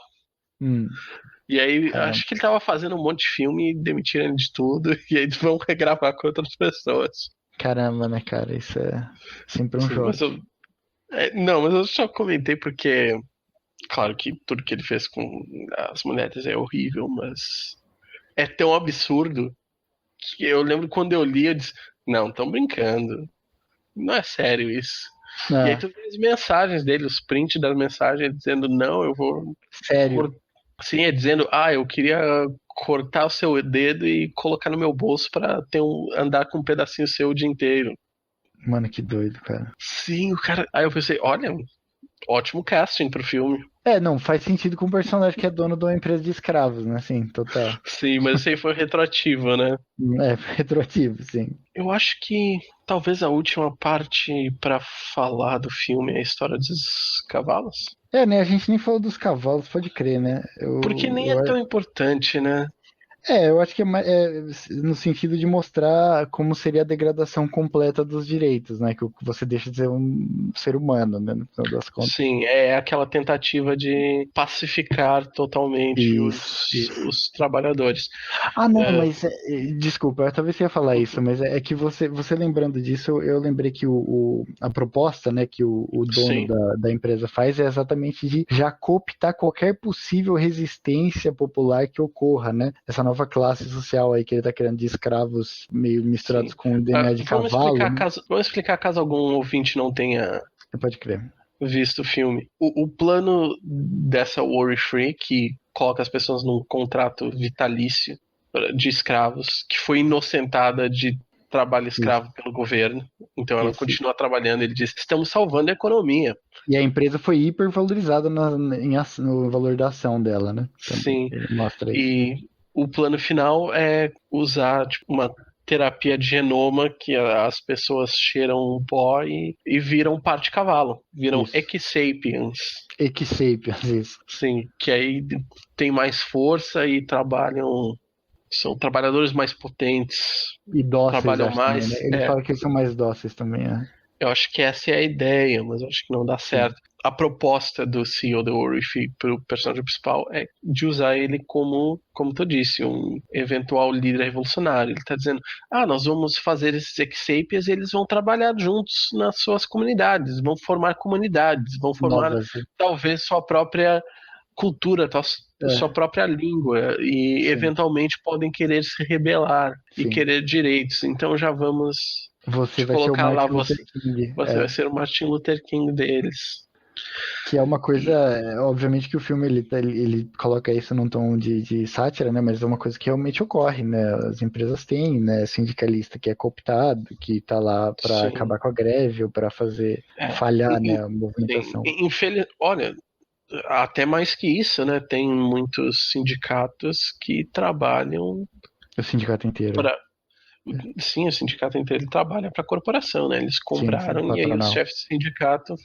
Hum. E aí, Caramba. acho que ele tava fazendo um monte de filme e demitiram ele de tudo. E aí eles vão regravar com outras pessoas. Caramba, né, cara? Isso é sempre um Sim, mas choque. Não, mas eu só comentei porque, claro que tudo que ele fez com as mulheres é horrível, mas é tão absurdo que eu lembro quando eu li, eu disse, não, estão brincando. Não é sério isso. E aí Ah, tu vê as mensagens dele, os prints das mensagens dizendo, não, eu vou. sério. Sim, é dizendo, eu queria cortar o seu dedo e colocar no meu bolso pra andar com um pedacinho seu o dia inteiro. Mano, que doido, cara. Sim, o cara. Aí eu pensei, olha, ótimo casting pro filme. Não, faz sentido com um personagem que é dono de uma empresa de escravos, né? Sim, total. Sim, mas isso aí foi retroativo, né? É, retroativo, sim. Eu acho que talvez a última parte pra falar do filme é a história dos cavalos. Né? A gente nem falou dos cavalos, pode crer, né? Porque nem é tão importante, né? Eu acho que é no sentido de mostrar como seria a degradação completa dos direitos, né? Que você deixa de ser um ser humano, né? No final das contas. Sim, é aquela tentativa de pacificar totalmente Isso. os trabalhadores. Não, É, mas desculpa, talvez você ia falar isso, mas é que você lembrando disso, eu lembrei que a proposta, né, que o dono sim, da empresa faz é exatamente de já cooptar qualquer possível resistência popular que ocorra, né? Essa nova classe social aí que ele tá criando de escravos meio misturados sim. com DNA de cavalo, né? Vamos explicar caso algum ouvinte não tenha Você pode crer. visto o filme. O plano dessa Worry Free, que coloca as pessoas num contrato vitalício de escravos, que foi inocentada de trabalho Isso, escravo pelo governo, então ela isso. continua trabalhando. Ele diz: estamos salvando a economia. E a empresa foi hipervalorizada no valor da ação dela, né? Também. Sim. Ele mostra isso. E o plano final é usar tipo, uma terapia de genoma que as pessoas cheiram um pó e viram parte cavalo, viram Isso. Equisapiens. Equisapiens, isso. Sim, que aí tem mais força e trabalham. São trabalhadores mais potentes, E dóceis, trabalham acho também, né? mais. Ele fala que eles são mais dóceis também, né? Eu acho que essa é a ideia, mas eu acho que não dá Sim. certo. A proposta do CEO do Orify para o personagem principal é de usar ele como tu disse, um eventual líder revolucionário. Ele está dizendo: nós vamos fazer esses Ex-Sapiens e eles vão trabalhar juntos nas suas comunidades, vão formar Novas, talvez sua própria cultura, sua é, própria língua e sim, eventualmente podem querer se rebelar e sim. querer direitos. Então já vamos Você te vai ser o colocar lá, Martin Luther King, você vai ser o Martin Luther King deles. que é uma coisa, E, obviamente que o filme ele coloca isso num tom de sátira, né? Mas é uma coisa que realmente ocorre, né? As empresas têm, né? Sindicalista que é cooptado, que tá lá para sim, acabar com a greve ou para fazer é, falhar, né? in- A movimentação. olha, até mais que isso, né? Tem muitos sindicatos que trabalham O sindicato inteiro. para. Sim, o sindicato inteiro trabalha para a corporação, né? Eles Sim, sim, compraram e aí os patronal. chefes do sindicato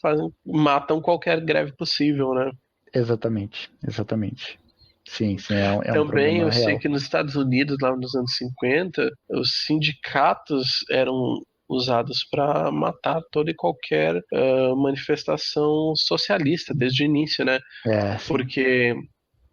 matam qualquer greve possível, né? Exatamente, exatamente. Sim, sim, é um Também problema eu sei real. que nos Estados Unidos, lá nos anos 50, os sindicatos eram usados para matar toda e qualquer manifestação socialista desde o início, né? É, sim. Porque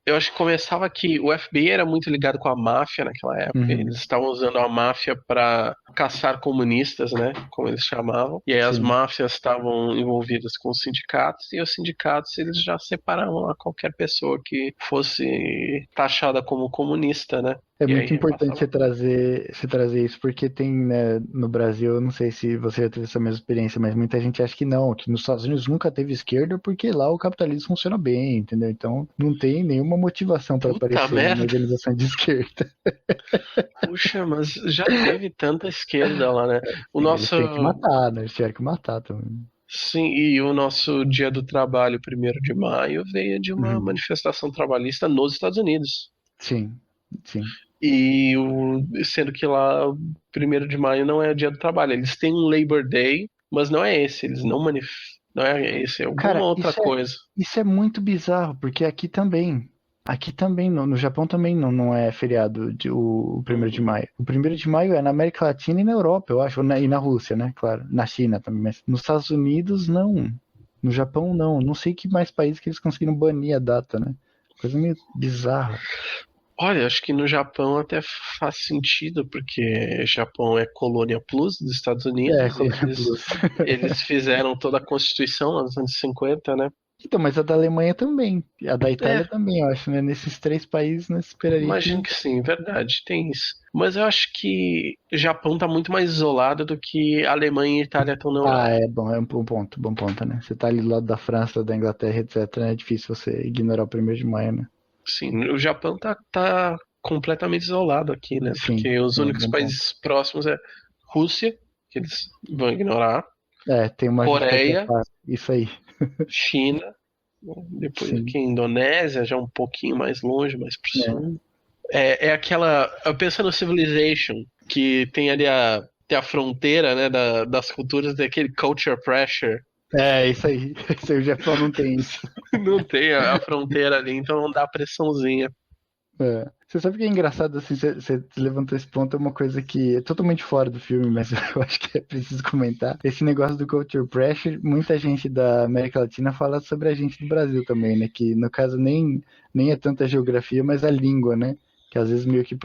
eu acho que começava que o FBI era muito ligado com a máfia naquela época. Uhum, Eles estavam usando a máfia para caçar comunistas, né? Como eles chamavam. E aí as sim. máfias estavam envolvidas com os sindicatos e os sindicatos eles já separavam a qualquer pessoa que fosse taxada como comunista, né? É E muito aí importante passava. você trazer isso, porque tem, né, no Brasil, eu não sei se você já teve essa mesma experiência, mas muita gente acha que não, que nos Estados Unidos nunca teve esquerda, porque lá o capitalismo funciona bem, entendeu? Então não tem nenhuma motivação para Puta aparecer uma merda! organização de esquerda. Puxa, mas já teve tanta esquerda lá, né? O Sim, eles nosso. têm que matar, né? Eles tiveram que matar também. Sim, e o nosso Dia do Trabalho, 1º de maio, veio de uma Uhum. manifestação trabalhista nos Estados Unidos. Sim, sim. Sendo que lá, 1º de maio não é o Dia do Trabalho. Eles têm um Labor Day, mas não é esse. Eles não é esse, é alguma Cara, outra isso é, coisa. isso é muito bizarro, porque aqui também. Aqui também, no Japão também não é feriado o 1º de Hum, maio. O 1º de maio é na América Latina e na Europa, eu acho, e na Rússia, né? Claro, na China também, mas nos Estados Unidos não. No Japão não. Não sei que mais países que eles conseguiram banir a data, né? Coisa meio bizarra. Olha, acho que no Japão até faz sentido, porque Japão é colônia plus dos Estados Unidos e Colônia Plus. eles fizeram toda a Constituição lá nos anos 50, né? Então, mas a da Alemanha também. A da É, Itália também, eu acho, né? Nesses 3 países, né? Esperaria imagino que. que sim, verdade, tem isso. Mas eu acho que o Japão tá muito mais isolado do que a Alemanha e a Itália estão na Ah, Europa. é bom, é um bom ponto, né? Você tá ali do lado da França, da Inglaterra, etc. É difícil você ignorar o 1º de maio, né? Sim, o Japão tá completamente isolado aqui, né? Sim, Porque os sim, únicos bom ponto. países próximos é Rússia, que eles vão ignorar, Tem uma justificativa Coreia, fácil. Isso aí. China, né? Depois Sim. aqui Indonésia, já um pouquinho mais longe, mais pro É. sul. É aquela. Eu penso no Civilization, que tem ali tem a fronteira, né, das culturas, daquele culture pressure. Isso aí. Isso aí, o Japão não tem isso. Não tem a fronteira ali, então não dá pressãozinha. Você sabe que é engraçado, assim, você levantou esse ponto, é uma coisa que é totalmente fora do filme, mas eu acho que é preciso comentar. Esse negócio do culture pressure, muita gente da América Latina fala sobre a gente do Brasil também, né? Que no caso nem é tanta geografia, mas a língua, né? Que às vezes meio que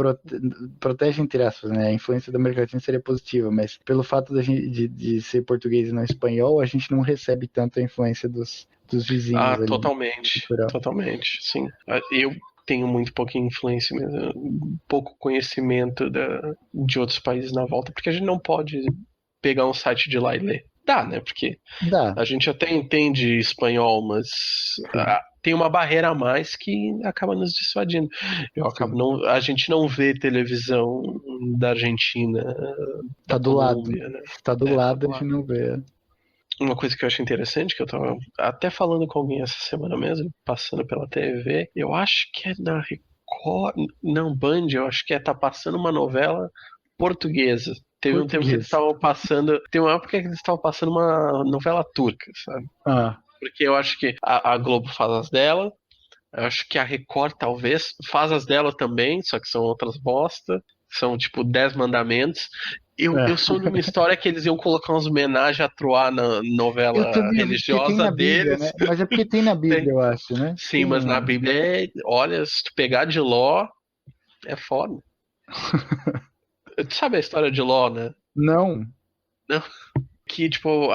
protege, entre aspas, né? A influência da América Latina seria positiva, mas pelo fato da gente, de ser português e não espanhol, a gente não recebe tanto a influência dos Ah, vizinhos ali, né? totalmente. Cultural. Totalmente, sim. Eu tenho muito pouquinha influência mesmo, pouco conhecimento de outros países na volta, porque a gente não pode pegar um site de lá e ler. Dá, né? Porque Dá, a gente até entende espanhol, mas sim, tem uma barreira a mais que acaba nos dissuadindo. sim. A gente não vê televisão da Argentina, da Tá do lado. Colômbia, né? Tá do Tá lado, do a gente lado. não vê. Uma coisa que eu acho interessante, que eu tava até falando com alguém essa semana mesmo, passando pela TV, eu acho que é na Record, não, Band, eu acho que tá passando uma novela portuguesa. Teve um tempo que eles Português. estavam passando, tem uma época que eles estavam passando uma novela turca, sabe? Ah, Porque eu acho que a Globo faz as dela, eu acho que a Record talvez faz as dela também, só que são outras bosta. São tipo 10 mandamentos. Eu é. soube uma história que eles iam colocar uns homenagem a Troar na Eu novela também vi, porque tem religiosa na Bíblia, deles. né? Mas é porque tem na Tem. Bíblia, eu acho, né? Sim, Tem mas na um. Bíblia olha, se tu pegar de Ló, é foda. Tu sabe a história de Ló, né? Não. Não. Que, tipo,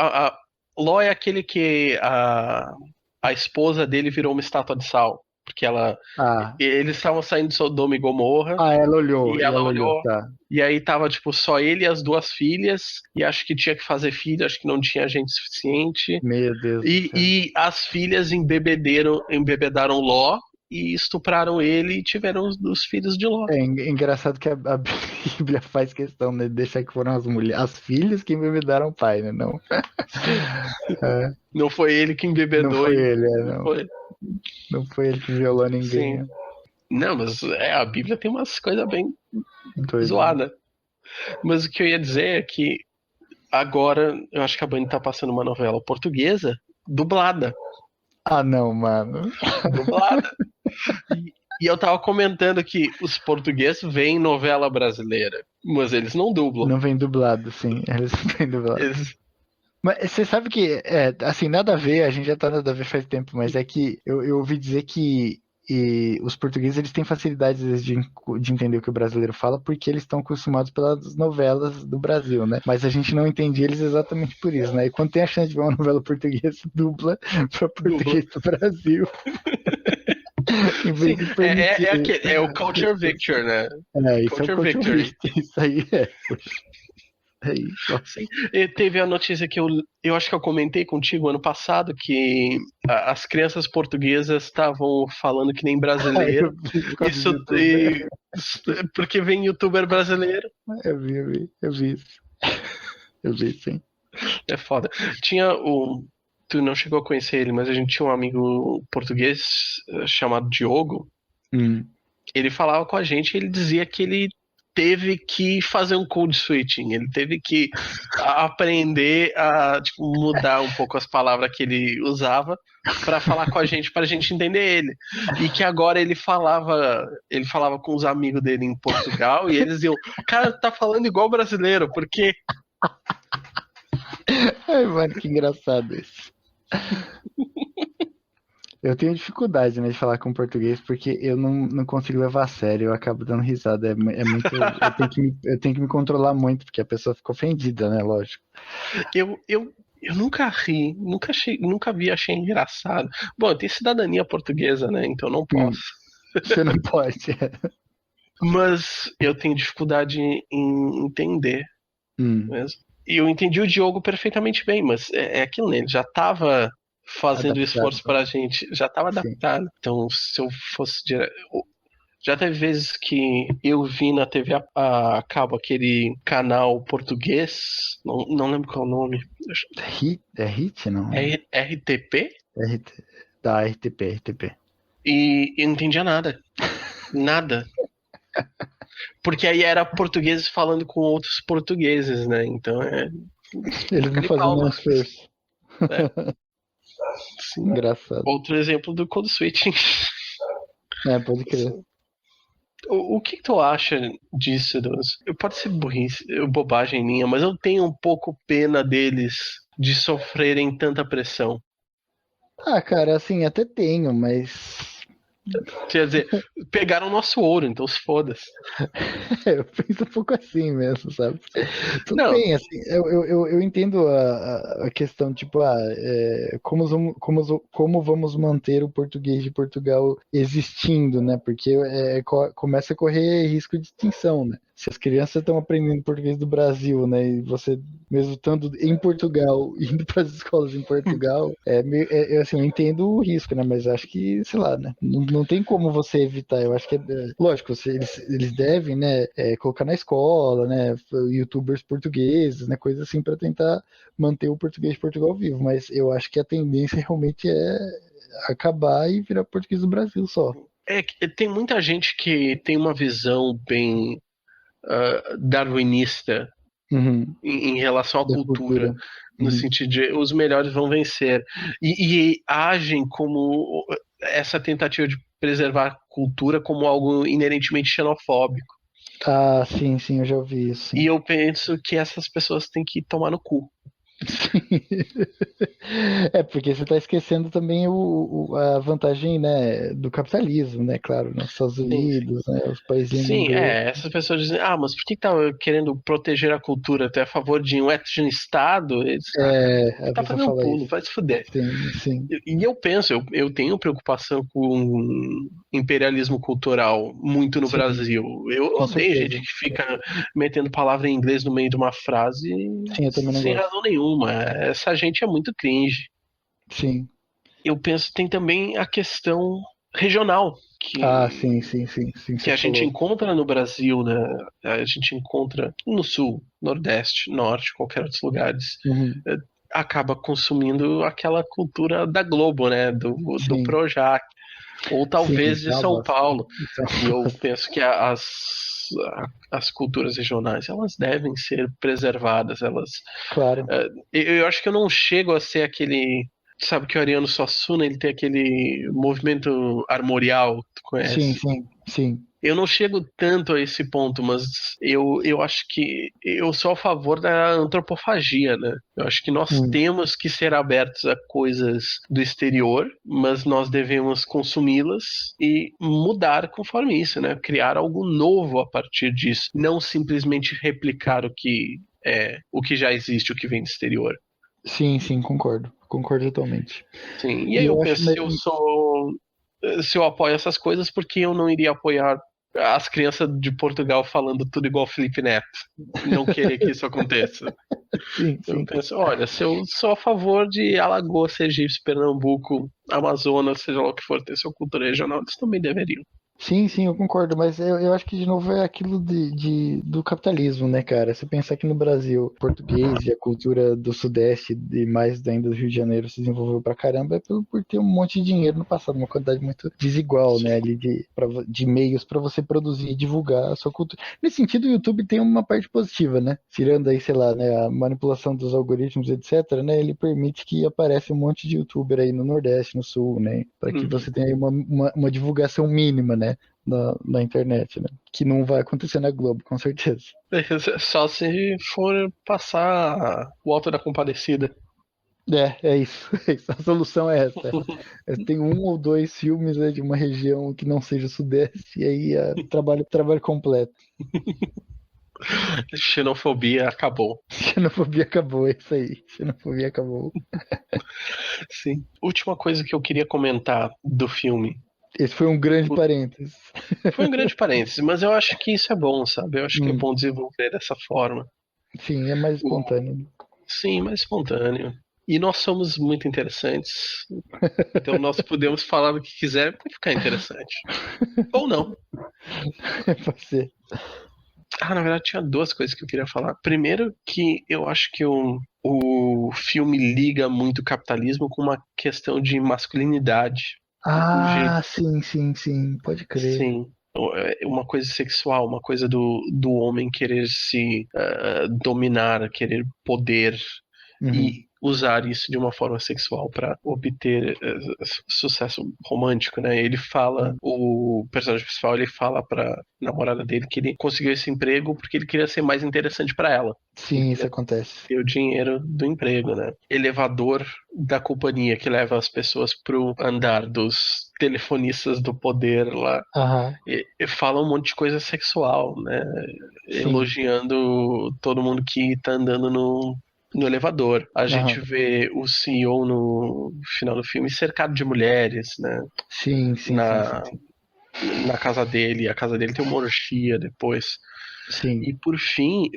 Ló é aquele que a esposa dele virou uma estátua de sal. Porque Ah. eles estavam saindo de Sodoma e Gomorra. Ela olhou, E e ela ela olhou, olhou, tá. e aí tava, tipo, só ele e as duas filhas, e acho que tinha que fazer filho, acho que não tinha gente suficiente. Meu Deus do céu. E as filhas embebedaram Ló e estupraram ele e tiveram os filhos de Ló. Engraçado que a Bíblia faz questão, né? De deixar que foram as mulheres, as filhas que enbebedaram o pai, né? Não, é, Não foi ele que não embebedou foi e ele, não foi. não foi ele que violou ninguém. Sim. Não, mas a Bíblia tem umas coisas bem Doido, né? zoadas. Mas o que eu ia dizer é que agora eu acho que a Band tá passando uma novela portuguesa dublada. Ah, não, mano. Dublada. E eu tava comentando que os portugueses veem novela brasileira, mas eles não dublam. Não vem dublado, sim. Eles não vêm dublado. Eles... Mas você sabe que, assim, nada a ver, a gente já tá nada a ver faz tempo, mas é que eu ouvi dizer que os portugueses eles têm facilidade às vezes, de entender o que o brasileiro fala porque eles estão acostumados pelas novelas do Brasil, né? Mas a gente não entende eles exatamente por isso, né? E quando tem a chance de ver uma novela portuguesa, dubla para Dublam. português do Brasil, em vez Sim, de permitir. é o Culture Victor, né? Isso é o Culture culture. Victory. Isso aí poxa. É isso. Sim. E teve a notícia que eu acho que eu comentei contigo ano passado que as crianças portuguesas estavam falando que nem Eu brasileiro. vi por causa do Isso YouTube. porque vem youtuber brasileiro. Eu vi isso. Eu vi, sim. É foda. Tinha o. Tu não chegou a conhecer ele, mas a gente tinha um amigo português chamado Diogo. Hum. Ele falava com a gente e ele dizia que ele teve que fazer um code switching. Ele teve que aprender a tipo, mudar um pouco as palavras que ele usava para falar com a gente, para a gente entender ele. E que agora ele falava com os amigos dele em Portugal e eles iam, cara, tá falando igual brasileiro, porque Ai, mano, que engraçado isso. Eu tenho dificuldade, né, de falar com português porque eu não consigo levar a sério, eu acabo dando risada. É muito. Eu tenho que me controlar muito, porque a pessoa fica ofendida, né? Lógico. Eu nunca ri, nunca vi, achei engraçado. Bom, eu tenho cidadania portuguesa, né? Então não posso. Você não pode. Mas eu tenho dificuldade em entender mesmo. E eu entendi o Diogo perfeitamente bem, mas é aquilo, né? Ele já estava fazendo o esforço pra gente, já estava adaptado. Então, se eu fosse direto. Já teve vezes que eu vi na TV a cabo aquele canal português, não lembro qual é o nome. É HIT, não? É RTP? Da RTP. E eu não entendia nada. Nada. Porque aí era portugueses falando com outros portugueses, né? Então Eles não faziam nenhum esforço. É. Sim. Engraçado. Outro exemplo do code switching. Pode crer. O que tu acha disso, Deus? Pode ser burrice, bobagem minha, mas eu tenho um pouco pena deles de sofrerem tanta pressão. Cara, assim, até tenho, mas Quer dizer, pegaram nosso ouro, então se foda-se. eu penso um pouco assim mesmo, sabe? Tudo Não. bem, assim, eu entendo a questão, tipo, como vamos manter o português de Portugal existindo, né? Porque começa a correr risco de extinção, né? Se as crianças estão aprendendo português do Brasil, né? E você, mesmo estando em Portugal, indo para as escolas em Portugal, assim, eu entendo o risco, né? Mas acho que, sei lá, né? Não tem como você evitar. Eu acho que lógico, eles devem, né? Colocar na escola, né? YouTubers portugueses, né? Coisas assim para tentar manter o português de Portugal vivo. Mas eu acho que a tendência realmente é acabar e virar português do Brasil só. Tem muita gente que tem uma visão bem darwinista em relação à cultura. No sentido de os melhores vão vencer. E agem como essa tentativa de preservar a cultura como algo inerentemente xenofóbico. Ah, sim, eu já ouvi isso. Sim. E eu penso que essas pessoas têm que tomar no cu. Porque você está esquecendo também a vantagem, né, do capitalismo, né, claro, nos Estados Unidos, sim. Né, os países Sim, essas pessoas dizem, mas por que tá querendo proteger a cultura? Tu é a favor de um etno-estado? Tá fazendo um pulo, vai se fuder. Sim. E eu penso, eu tenho preocupação com imperialismo cultural muito no Brasil. Eu odeio gente que fica metendo palavra em inglês no meio de uma frase sem razão nenhuma. Essa gente é muito cringe. Sim. Eu penso tem também a questão regional. Que a gente encontra no Brasil, né? A gente encontra no sul, nordeste, norte, qualquer outros lugares. Acaba consumindo aquela cultura da Globo, né? Do Projac. Ou talvez de São Paulo. E eu penso que as culturas regionais elas devem ser preservadas. Claro. Eu acho que eu não chego a ser aquele. Sabe que o Ariano Suassuna ele tem aquele movimento armorial, tu conhece? Sim. Eu não chego tanto a esse ponto, mas eu acho que eu sou a favor da antropofagia, né? Eu acho que nós temos que ser abertos a coisas do exterior, mas nós devemos consumi-las e mudar conforme isso, né? Criar algo novo a partir disso, não simplesmente replicar o que já existe, o que vem do exterior. Sim, concordo totalmente. Sim, e aí eu penso se eu apoio essas coisas, porque eu não iria apoiar as crianças de Portugal falando tudo igual Felipe Neto. Não querer que isso aconteça. Sim. Eu penso, olha, se eu sou a favor de Alagoas, Sergipe, Pernambuco, Amazonas, seja lá o que for, ter sua cultura regional, eles também deveriam. Sim, eu concordo, mas eu acho que de novo é aquilo do capitalismo, né, cara? Você pensar que no Brasil, português e a cultura do Sudeste e mais ainda do Rio de Janeiro se desenvolveu pra caramba é por ter um monte de dinheiro no passado, uma quantidade muito desigual, né, ali de meios para você produzir e divulgar a sua cultura. Nesse sentido, o YouTube tem uma parte positiva, né? Tirando aí, sei lá, né, a manipulação dos algoritmos, etc., né, ele permite que apareça um monte de youtuber aí no Nordeste, no Sul, né, para que você tenha aí uma divulgação mínima, né? Na internet, né? Que não vai acontecer na Globo, com certeza. Só se for passar o Alto da Compadecida. É isso. A solução é essa. Tem um ou dois filmes, né, de uma região que não seja o Sudeste, e aí trabalho completo. Xenofobia acabou. Xenofobia acabou, é isso aí. Xenofobia acabou. Sim. Última coisa que eu queria comentar do filme. Esse foi um grande parênteses. Foi um grande parêntese, mas eu acho que isso é bom, sabe? Eu acho que é bom desenvolver dessa forma. Sim, é mais espontâneo. Sim, mais espontâneo. E nós somos muito interessantes. Então nós podemos falar o que quiser para ficar interessante. Ou não. Pode ser. Na verdade, tinha duas coisas que eu queria falar. Primeiro, que eu acho que o filme liga muito o capitalismo com uma questão de masculinidade. Ah, sim, pode crer. Sim. Uma coisa sexual, uma coisa do homem querer se dominar, querer poder Uhum. e usar isso de uma forma sexual para obter sucesso romântico, né? Ele fala, o personagem principal, ele fala para namorada dele que ele conseguiu esse emprego porque ele queria ser mais interessante para ela. Ele Sim, isso queria acontece. ter o dinheiro do emprego, né? Elevador da companhia que leva as pessoas pro andar dos telefonistas do poder lá. Aham, E fala um monte de coisa sexual, né? sim. Elogiando todo mundo que tá andando no elevador. A gente Aham. vê o CEO no final do filme cercado de mulheres, né? Sim. Na, na casa dele. A casa dele tem uma orgia depois. Sim. E por fim,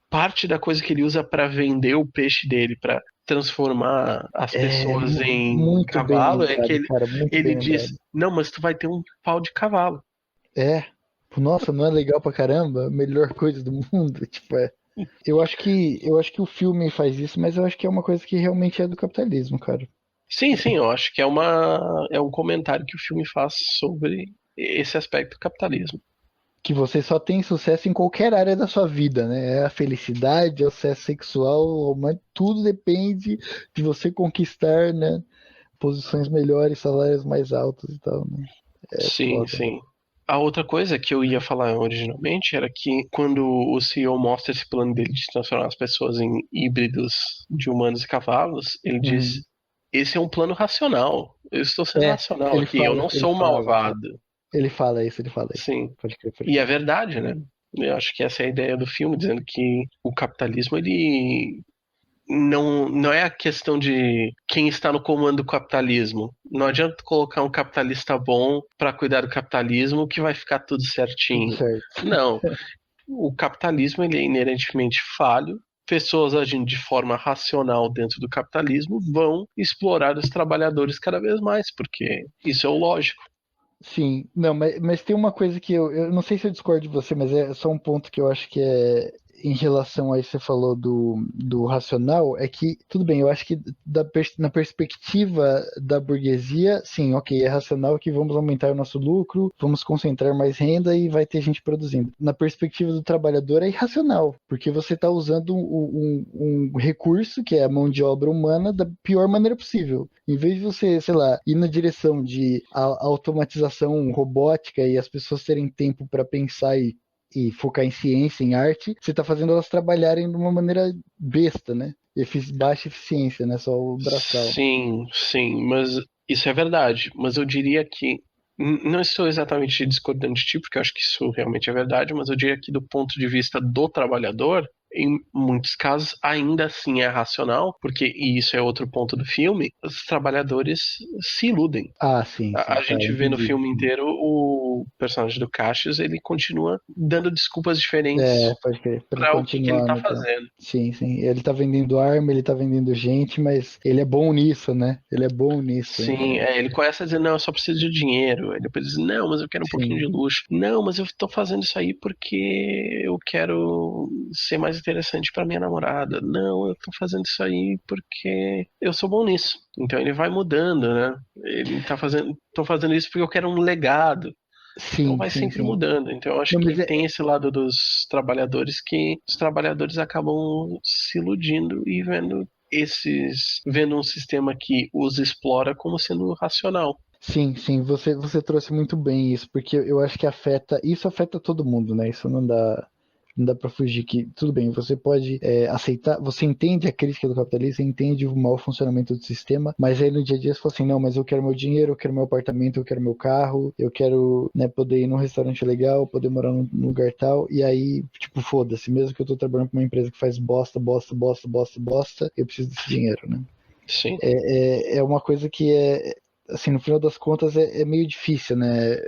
parte da coisa que ele usa para vender o peixe dele, para transformar as É pessoas em muito bem cavalo, é que lembrado, cara, muito ele bem diz: lembrado. não, mas tu vai ter um pau de cavalo. É, nossa, não é legal pra caramba? Melhor coisa do mundo, tipo, é. Eu acho que o filme faz isso, mas eu acho que é uma coisa que realmente é do capitalismo, cara. Sim, eu acho que é um comentário que o filme faz sobre esse aspecto do capitalismo. Que você só tem sucesso em qualquer área da sua vida, né? É a felicidade, é o sucesso sexual, mas tudo depende de você conquistar, né, posições melhores, salários mais altos e tal, né? É foda. Sim. A outra coisa que eu ia falar originalmente era que quando o CEO mostra esse plano dele de transformar as pessoas em híbridos de humanos e cavalos, ele diz: Uhum. esse é um plano racional. Eu estou sendo É, racional aqui. Eu não ele sou um fala. malvado. Ele fala isso. Sim. Pode crer, pode E é crer. verdade, né? Eu acho que essa é a ideia do filme, dizendo que o capitalismo ele não é a questão de quem está no comando do capitalismo. Não adianta colocar um capitalista bom para cuidar do capitalismo que vai ficar tudo Tudo certinho. certo. Não, o capitalismo ele é inerentemente falho. Pessoas agindo de forma racional dentro do capitalismo vão explorar os trabalhadores cada vez mais, porque isso é o lógico. Sim, não, mas tem uma coisa que eu não sei se eu discordo de você, mas é só um ponto que eu acho que é em relação a isso que você falou do racional, é que, tudo bem, eu acho que na perspectiva da burguesia, sim, ok, é racional que vamos aumentar o nosso lucro, vamos concentrar mais renda e vai ter gente produzindo. Na perspectiva do trabalhador é irracional, porque você está usando um recurso, que é a mão de obra humana, da pior maneira possível. Em vez de você, sei lá, ir na direção de automatização robótica e as pessoas terem tempo para pensar e focar em ciência, em arte, você está fazendo elas trabalharem de uma maneira besta, né? Baixa eficiência, né? Só o braçal. Sim, mas isso é verdade. Mas eu diria que não estou exatamente discordando de ti, porque eu acho que isso realmente é verdade, mas eu diria que do ponto de vista do trabalhador, em muitos casos ainda assim é racional, porque, e isso é outro ponto do filme, os trabalhadores se iludem. Ah, sim, A tá, gente vê no entendi. filme inteiro o personagem do Cassius, ele continua dando desculpas diferentes Pode crer, para ele para o que ele continuar tá no trampo. fazendo. Sim. Ele tá vendendo arma, ele tá vendendo gente, mas ele é bom nisso, né? Ele é bom nisso. Sim, ele começa a dizer, não, eu só preciso de dinheiro. Aí depois diz, não, mas eu quero um pouquinho de Sim, luxo. Não, mas eu tô fazendo isso aí porque eu quero ser mais interessante pra minha namorada. Não, eu tô fazendo isso aí porque eu sou bom nisso. Então ele vai mudando, né? Ele tá fazendo, tô fazendo isso porque eu quero um legado. Então vai sempre sim. mudando. Então eu acho Não, que mas tem esse lado dos trabalhadores que os trabalhadores acabam se iludindo e vendo um sistema que os explora como sendo racional. sim, você trouxe muito bem isso, porque eu acho que isso afeta todo mundo, né? Isso não dá. Não dá pra fugir que, tudo bem, você pode aceitar, você entende a crítica do capitalismo, você entende o mau funcionamento do sistema, mas aí no dia a dia você fala assim, não, mas eu quero meu dinheiro, eu quero meu apartamento, eu quero meu carro, eu quero, né, poder ir num restaurante legal, poder morar num lugar tal, e aí, tipo, foda-se, mesmo que eu tô trabalhando pra uma empresa que faz bosta, bosta, bosta, bosta, bosta, eu preciso desse dinheiro, né? Sim. É uma coisa que assim, no final das contas é meio difícil, né?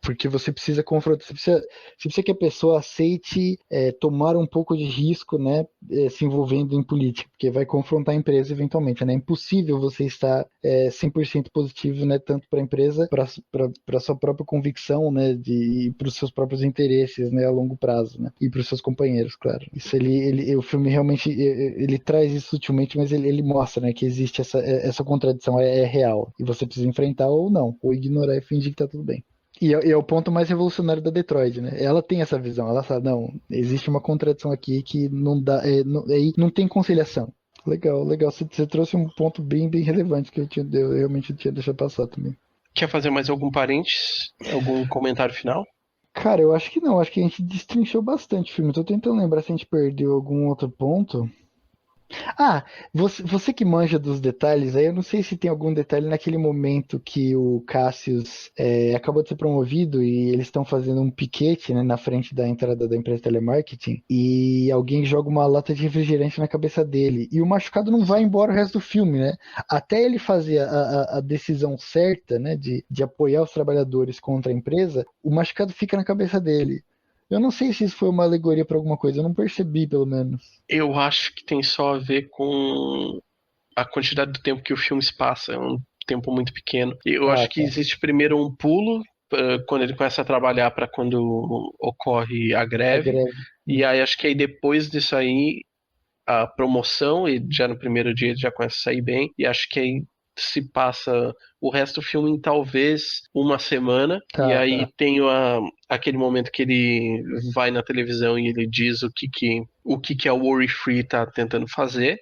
Porque você precisa confrontar, você precisa que a pessoa aceite tomar um pouco de risco, né, se envolvendo em política, porque vai confrontar a empresa eventualmente, né? É impossível você estar 100% positivo, né, tanto para a empresa, para sua própria convicção, né, e para os seus próprios interesses, né, a longo prazo, né, e para os seus companheiros, claro. Isso o filme realmente ele traz isso sutilmente, mas ele mostra, né, que existe essa contradição, é real, e você precisa enfrentar ou não, ou ignorar e fingir que tá tudo bem. E é o ponto mais revolucionário da Detroit, né? Ela tem essa visão, ela sabe, não, existe uma contradição aqui que não dá, não tem conciliação. Legal, legal. Você trouxe um ponto bem, bem relevante que eu realmente tinha deixado passar também. Quer fazer mais algum parênteses? Algum comentário final? Cara, eu acho que não, acho que a gente destrinchou bastante o filme. Tô tentando lembrar se a gente perdeu algum outro ponto. Ah, você que manja dos detalhes, aí eu não sei se tem algum detalhe naquele momento que o Cassius acabou de ser promovido e eles estão fazendo um piquete, né, na frente da entrada da empresa de telemarketing e alguém joga uma lata de refrigerante na cabeça dele e o machucado não vai embora o resto do filme, né? Até ele fazer a decisão certa, né, de apoiar os trabalhadores contra a empresa, o machucado fica na cabeça dele. Eu não sei se isso foi uma alegoria para alguma coisa, eu não percebi, pelo menos. Eu acho que tem só a ver com a quantidade do tempo que o filme se passa. É um tempo muito pequeno. Eu Ah, acho que tá. existe primeiro um pulo quando ele começa a trabalhar para quando ocorre a A greve. greve. E aí acho que aí depois disso aí a promoção e já no primeiro dia ele já começa a sair bem. E acho que aí se passa o resto do filme em talvez uma semana. E Tá, aí tá. tem aquele momento que ele vai na televisão e ele diz o que a Worry Free tá tentando fazer.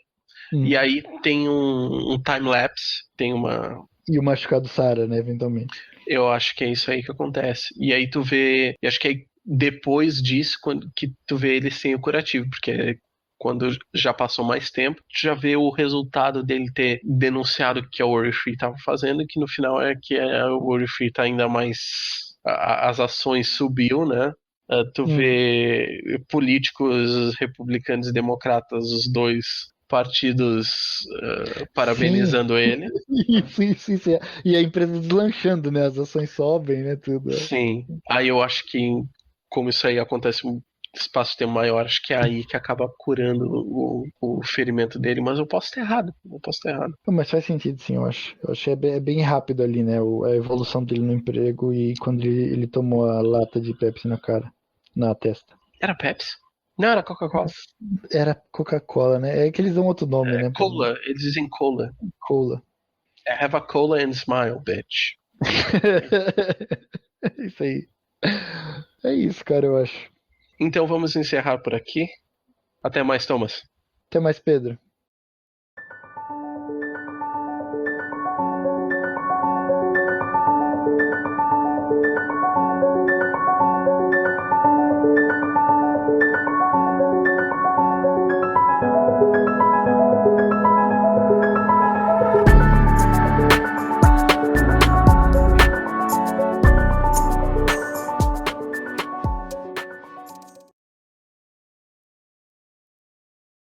E Hum. aí tem um time-lapse, tem uma. E o machucado Sara, né, eventualmente. Eu acho que é isso aí que acontece. E aí tu vê. E acho que aí depois disso, quando que tu vê ele sem o curativo, porque quando já passou mais tempo, tu já vê o resultado dele ter denunciado o que a Worry Free estava fazendo, que no final é que a Worry Free tá ainda mais. As ações subiu, né? Tu Hum. vê políticos republicanos e democratas, os dois partidos Sim, parabenizando ele. isso. E a empresa deslanchando, né? As ações sobem, né? Tudo. Sim. Aí eu acho que, como isso aí acontece um espaço-tempo maior, acho que é aí que acaba curando o ferimento dele, mas eu posso estar errado. Eu posso estar errado. Não, mas faz sentido, sim, eu acho. Eu acho que é bem rápido ali, né? A evolução dele no emprego e quando ele tomou a lata de Pepsi na cara, na testa. Era Pepsi? Não, era Coca-Cola. Era Coca-Cola, né? É que eles dão outro nome, É né? Cola, eles dizem Cola. Cola. Have a cola and smile, bitch. Isso aí. É isso, cara, eu acho. Então vamos encerrar por aqui. Até mais, Thomas. Até mais, Pedro.